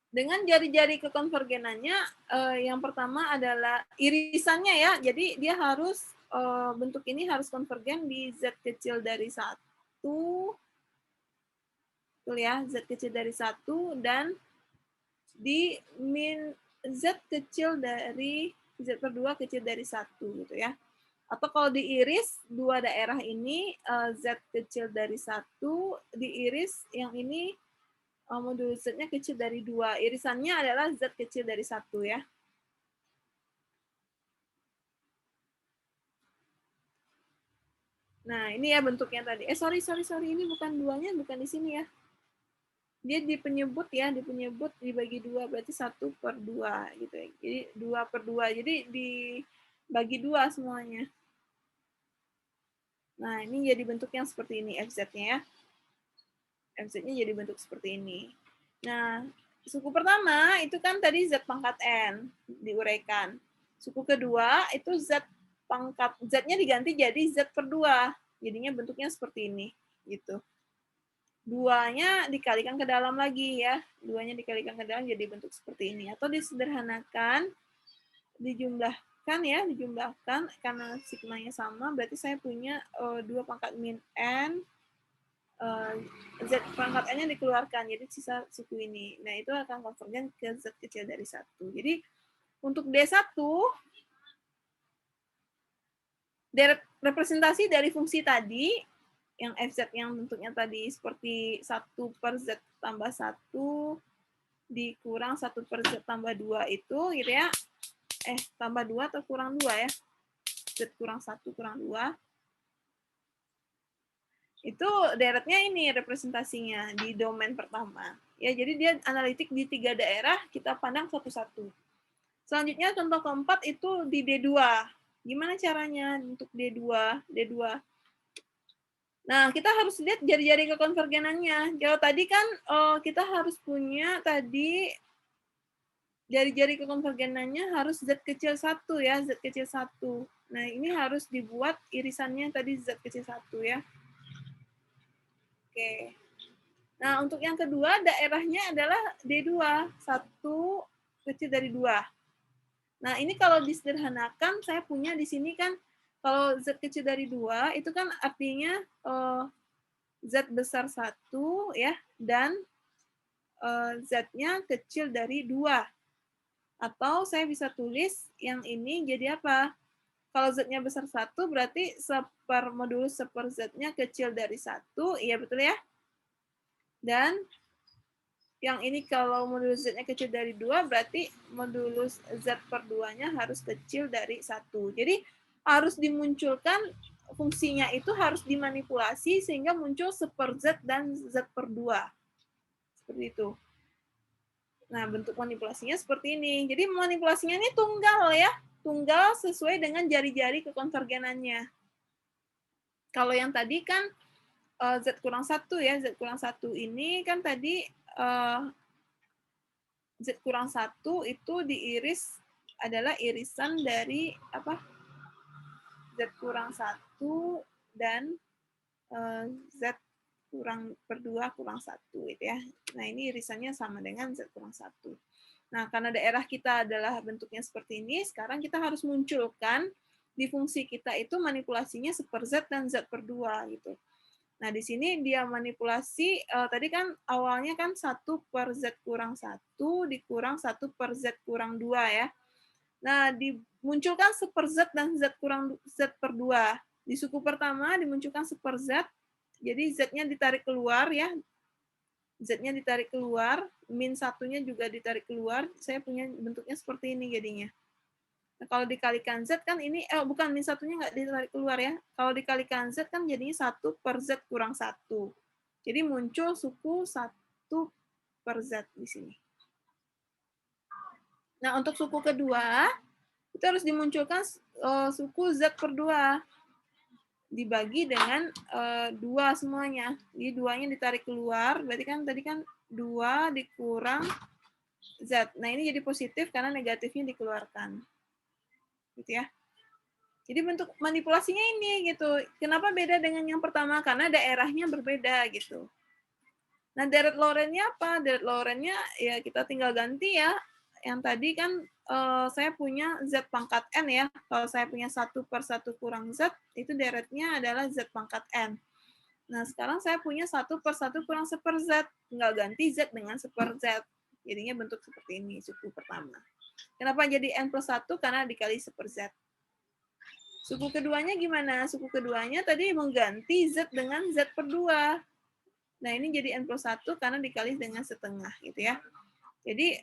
Dengan jari-jari kekonvergenannya, yang pertama adalah irisannya ya. Jadi dia harus bentuk ini harus konvergen di Z kecil dari 1. Betul ya, Z kecil dari 1 dan di min Z kecil dari Z per 2 kecil dari 1 gitu ya. Atau kalau diiris dua daerah ini Z kecil dari 1, diiris yang ini modulus Z-nya kecil dari 2. Irisannya adalah Z kecil dari 1 ya. Nah, ini ya bentuknya tadi. Sorry. Ini bukan duanya, bukan di sini ya. Dia di penyebut ya, di penyebut dibagi 2, berarti 1/2 gitu ya. Jadi 2/2. Jadi dibagi 2 semuanya. Nah, ini jadi bentuk yang seperti ini FZ-nya ya. FZ-nya jadi bentuk seperti ini. Nah, suku pertama itu kan tadi Z pangkat N diuraikan. Suku kedua itu Z pangkat Z-nya diganti jadi Z per 2. Jadinya bentuknya seperti ini gitu. Duanya dikalikan ke dalam lagi ya. Duanya dikalikan ke dalam jadi bentuk seperti ini. Atau disederhanakan, dijumlahkan ya, dijumlahkan karena sigmanya sama, berarti saya punya 2 pangkat min N, Z pangkat N-nya dikeluarkan, jadi sisa suku ini. Nah, itu akan konvergen ke Z kecil dari 1. Jadi, untuk D1, representasi dari fungsi tadi, yang FZ yang bentuknya tadi seperti 1/Z tambah 1, dikurang 1/Z tambah 2 itu, gitu ya. Tambah 2 atau kurang 2 ya? Z kurang 1 kurang 2. Itu deretnya ini representasinya di domain pertama. Ya, jadi dia analitik di 3 daerah, kita pandang satu-satu. Selanjutnya contoh keempat itu di D2. Gimana caranya untuk D2? Nah, kita harus lihat jari-jari kekonvergenannya. Kalau tadi kan kita harus punya tadi jari-jari kekonvergenannya harus Z kecil 1 ya, Z kecil 1. Nah, ini harus dibuat irisannya tadi Z kecil 1 ya. Oke. Nah, untuk yang kedua, daerahnya adalah D2, 1 kecil dari 2. Nah, ini kalau disederhanakan, saya punya di sini kan, kalau Z kecil dari 2, itu kan artinya Z besar 1, ya, dan Z-nya kecil dari 2. Atau saya bisa tulis yang ini jadi apa? Kalau Z-nya besar 1, berarti modulus seper Z-nya kecil dari 1, iya betul ya? Dan yang ini kalau modulus Z-nya kecil dari 2, berarti modulus Z per 2-nya harus kecil dari 1. Jadi harus dimunculkan, fungsinya itu harus dimanipulasi sehingga muncul seper Z dan Z per 2. Seperti itu. Nah, bentuk manipulasinya seperti ini. Jadi manipulasinya ini tunggal ya. Tunggal sesuai dengan jari-jari kekonvergenannya. Kalau yang tadi kan Z kurang 1 ya, Z kurang 1 ini kan tadi Z kurang 1 itu diiris adalah irisan dari apa? Z kurang 1 dan Z kurang per 2 kurang 1 gitu ya. Nah, ini irisannya sama dengan Z kurang 1. Nah, karena daerah kita adalah bentuknya seperti ini, sekarang kita harus munculkan di fungsi kita itu manipulasinya seper Z dan Z per 2 gitu. Nah, di sini dia manipulasi, tadi kan awalnya kan 1/Z kurang 1 dikurang 1/Z kurang 2 ya. Nah, dimunculkan seper Z dan Z kurang Z per 2. Di suku pertama dimunculkan seper Z, jadi Z-nya ditarik keluar ya. Z-nya ditarik keluar, min satunya juga ditarik keluar, saya punya bentuknya seperti ini jadinya. Nah, kalau dikalikan Z kan ini, bukan, min satunya nggak ditarik keluar ya. Kalau dikalikan Z kan jadinya 1/Z kurang 1. Jadi muncul suku 1/Z di sini. Nah, untuk suku kedua, itu harus dimunculkan suku Z per 2. Dibagi dengan 2 semuanya. Jadi 2-nya ditarik keluar, berarti kan tadi kan 2 dikurang Z. Nah, ini jadi positif karena negatifnya dikeluarkan. Gitu ya. Jadi bentuk manipulasinya ini gitu. Kenapa beda dengan yang pertama? Karena daerahnya berbeda gitu. Nah, deret Lorentz-nya apa? Deret Lorentz-nya ya kita tinggal ganti ya. Yang tadi kan saya punya Z pangkat N ya. Kalau saya punya 1/1 kurang Z, itu deretnya adalah Z pangkat N. Nah, sekarang saya punya 1/1 kurang seper Z. Tinggal ganti Z dengan seper Z. Jadinya bentuk seperti ini, suku pertama. Kenapa jadi N+1? Karena dikali 1/Z. Suku keduanya gimana? Suku keduanya tadi mengganti Z dengan Z/2. Nah, ini jadi N+1 karena dikali dengan setengah, gitu ya. Jadi,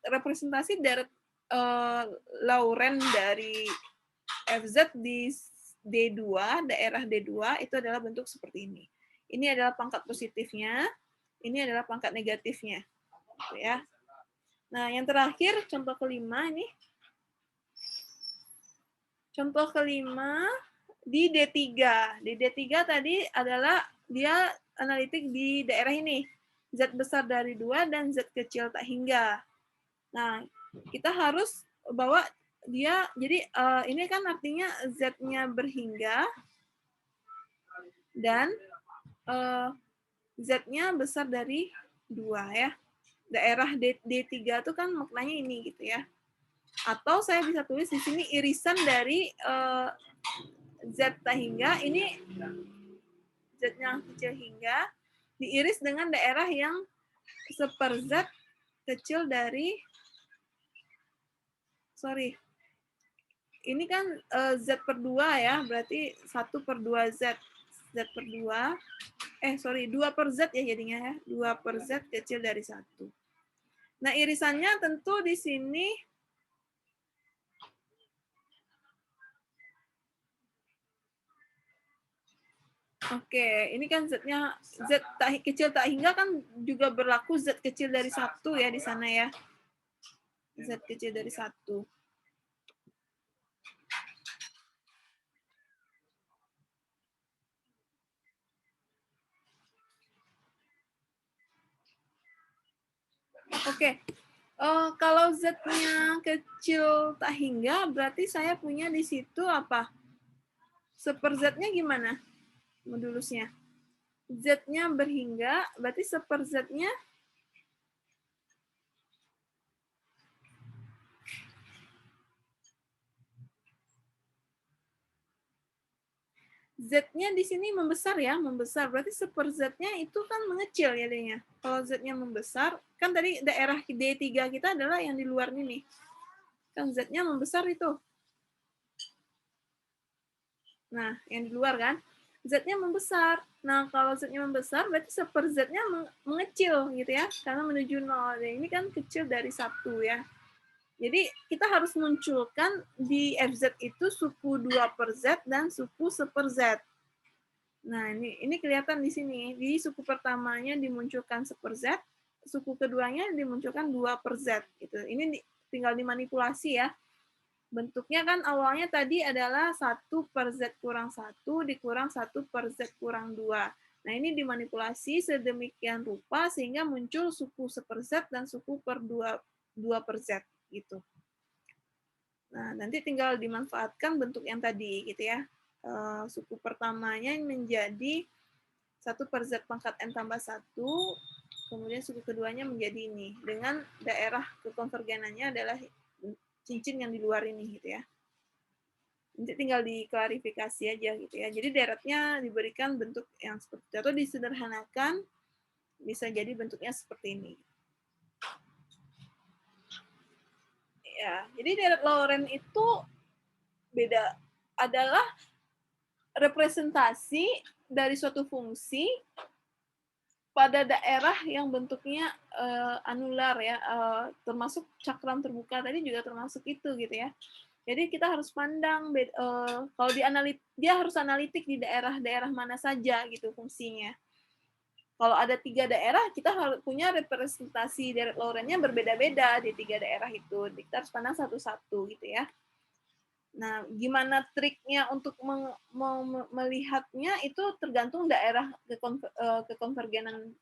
representasi deret Laurent dari FZ di D2, daerah D2, itu adalah bentuk seperti ini. Ini adalah pangkat positifnya, ini adalah pangkat negatifnya. Gitu ya. Nah, yang terakhir, contoh kelima ini. Contoh kelima, di D3. Di D3 tadi adalah dia analitik di daerah ini. Z besar dari 2 dan Z kecil tak hingga. Nah, kita harus bawa dia, jadi ini kan artinya Z-nya berhingga dan Z-nya besar dari 2 ya. Daerah D3 itu kan maknanya ini gitu ya. Atau saya bisa tulis di sini irisan dari Z tak hingga, ini Z-nya kecil hingga, diiris dengan daerah yang 1/Z kecil dari, ini kan Z/2 ya, berarti 1/2Z. Z/2, 2/Z ya jadinya ya, 2/Z kecil dari 1. Nah, irisannya tentu di sini oke, ini kan Z-nya Z kecil tak hingga kan juga berlaku Z kecil dari 1 ya di sana ya. Z kecil dari 1. Oke. Kalau Z-nya kecil tak hingga, berarti saya punya di situ apa? 1/Z-nya gimana modulusnya? Z-nya berhingga, berarti 1/Z-nya Z-nya di sini membesar ya, membesar. Berarti 1/Z-nya itu kan mengecil ya D-nya. Kalau Z-nya membesar, kan tadi daerah D3 kita adalah yang di luar ini. Kan Z-nya membesar itu. Nah, yang di luar kan. Z-nya membesar. Nah, kalau Z-nya membesar, berarti 1/Z-nya mengecil gitu ya. Karena menuju 0. Dan ini kan kecil dari 1 ya. Jadi kita harus munculkan di FZ itu suku 2/Z dan suku 1/Z. Nah, ini kelihatan di sini. Di suku pertamanya dimunculkan 1/Z, suku keduanya dimunculkan 2/Z gitu. Ini tinggal dimanipulasi ya. Bentuknya kan awalnya tadi adalah 1/Z kurang 1 dikurang 1/Z kurang 2. Nah, ini dimanipulasi sedemikian rupa sehingga muncul suku 1/Z dan suku 2/Z gitu. Nah, nanti tinggal dimanfaatkan bentuk yang tadi gitu ya. Suku pertamanya menjadi 1/Z pangkat N tambah 1, kemudian suku keduanya menjadi ini. Dengan daerah kekonvergenannya adalah cincin yang di luar ini gitu ya. Nanti tinggal diklarifikasi aja gitu ya. Jadi deretnya diberikan bentuk yang seperti itu, atau disederhanakan bisa jadi bentuknya seperti ini. Ya, jadi deret Laurent itu beda, adalah representasi dari suatu fungsi pada daerah yang bentuknya anular ya, termasuk cakram terbuka tadi juga termasuk itu gitu ya. Jadi kita harus pandang kalau dia harus analitik di daerah-daerah mana saja gitu fungsinya. Kalau ada 3 daerah, kita harus punya representasi deret Laurentnya berbeda-beda di 3 daerah itu. Kita harus pandang satu-satu gitu ya. Nah, gimana triknya untuk melihatnya itu tergantung daerah kekonvergenan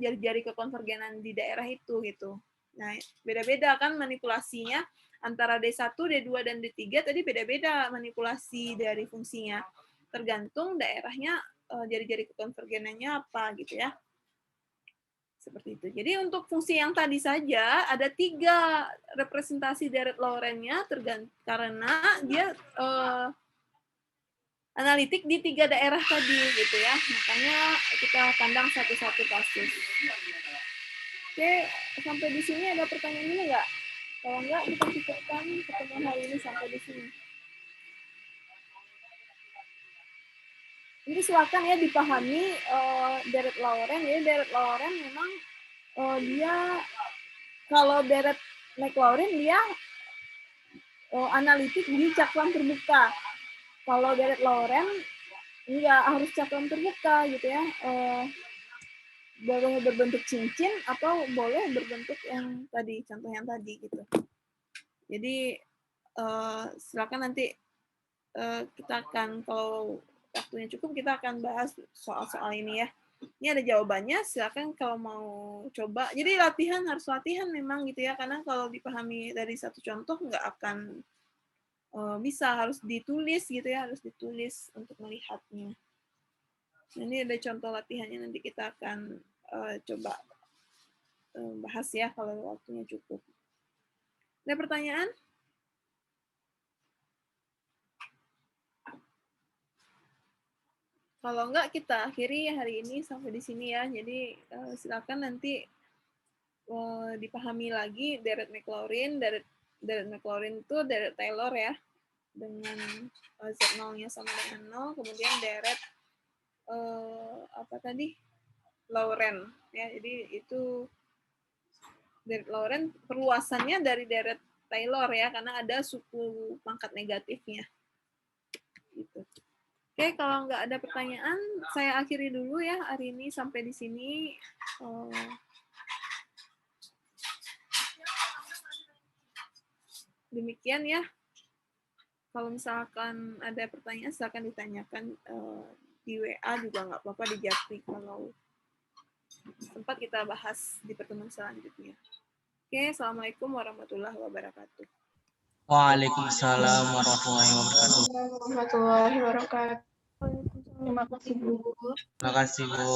jari-jari kekonvergenan di daerah itu gitu. Nah, beda-beda kan manipulasinya antara D1, D2 dan D3 tadi beda-beda manipulasi dari fungsinya. Tergantung daerahnya jari-jari kekonvergenannya apa gitu ya. Seperti itu. Jadi untuk fungsi yang tadi saja ada 3 representasi deret Laurentnya karena dia analitik di 3 daerah tadi gitu ya. Makanya kita pandang satu-satu kasus. Oke, sampai di sini ada pertanyaan dulu nggak? Kalau enggak, kita cukupkan pertemuan hari ini sampai di sini. Ini silakan ya dipahami deret Lauren. Jadi deret Lauren memang dia, kalau deret Maclaurin dia analitik di cakram terbuka. Kalau deret Lauren enggak harus cakram terbuka gitu ya. Boleh berbentuk cincin atau boleh berbentuk yang tadi, contoh yang tadi gitu. Jadi silakan nanti kita akan, kalau waktunya cukup, kita akan bahas soal-soal ini ya. Ini ada jawabannya, silakan kalau mau coba. Jadi harus latihan memang gitu ya, karena kalau dipahami dari satu contoh nggak akan bisa, harus ditulis gitu ya, harus ditulis untuk melihatnya. Nah, ini ada contoh latihannya, nanti kita akan coba bahas ya kalau waktunya cukup. Ada pertanyaan? Kalau enggak, kita akhiri hari ini sampai di sini ya. Jadi silakan nanti dipahami lagi deret Maclaurin. Deret Maclaurin itu deret Taylor ya, dengan Z0-nya sama dengan 0. Kemudian deret apa tadi? Lauren ya. Jadi itu deret Lauren perluasannya dari deret Taylor ya, karena ada suku pangkat negatifnya. Gitu. Oke, kalau nggak ada pertanyaan, saya akhiri dulu ya hari ini sampai di sini. Demikian ya. Kalau misalkan ada pertanyaan, silakan ditanyakan di WA juga nggak apa-apa, di Japri kalau sempat kita bahas di pertemuan selanjutnya. Oke, Assalamualaikum warahmatullahi wabarakatuh. Waalaikumsalam warahmatullahi wabarakatuh. Warahmatullahi wabarakatuh. Terima kasih, Bu. Terima kasih, Bu.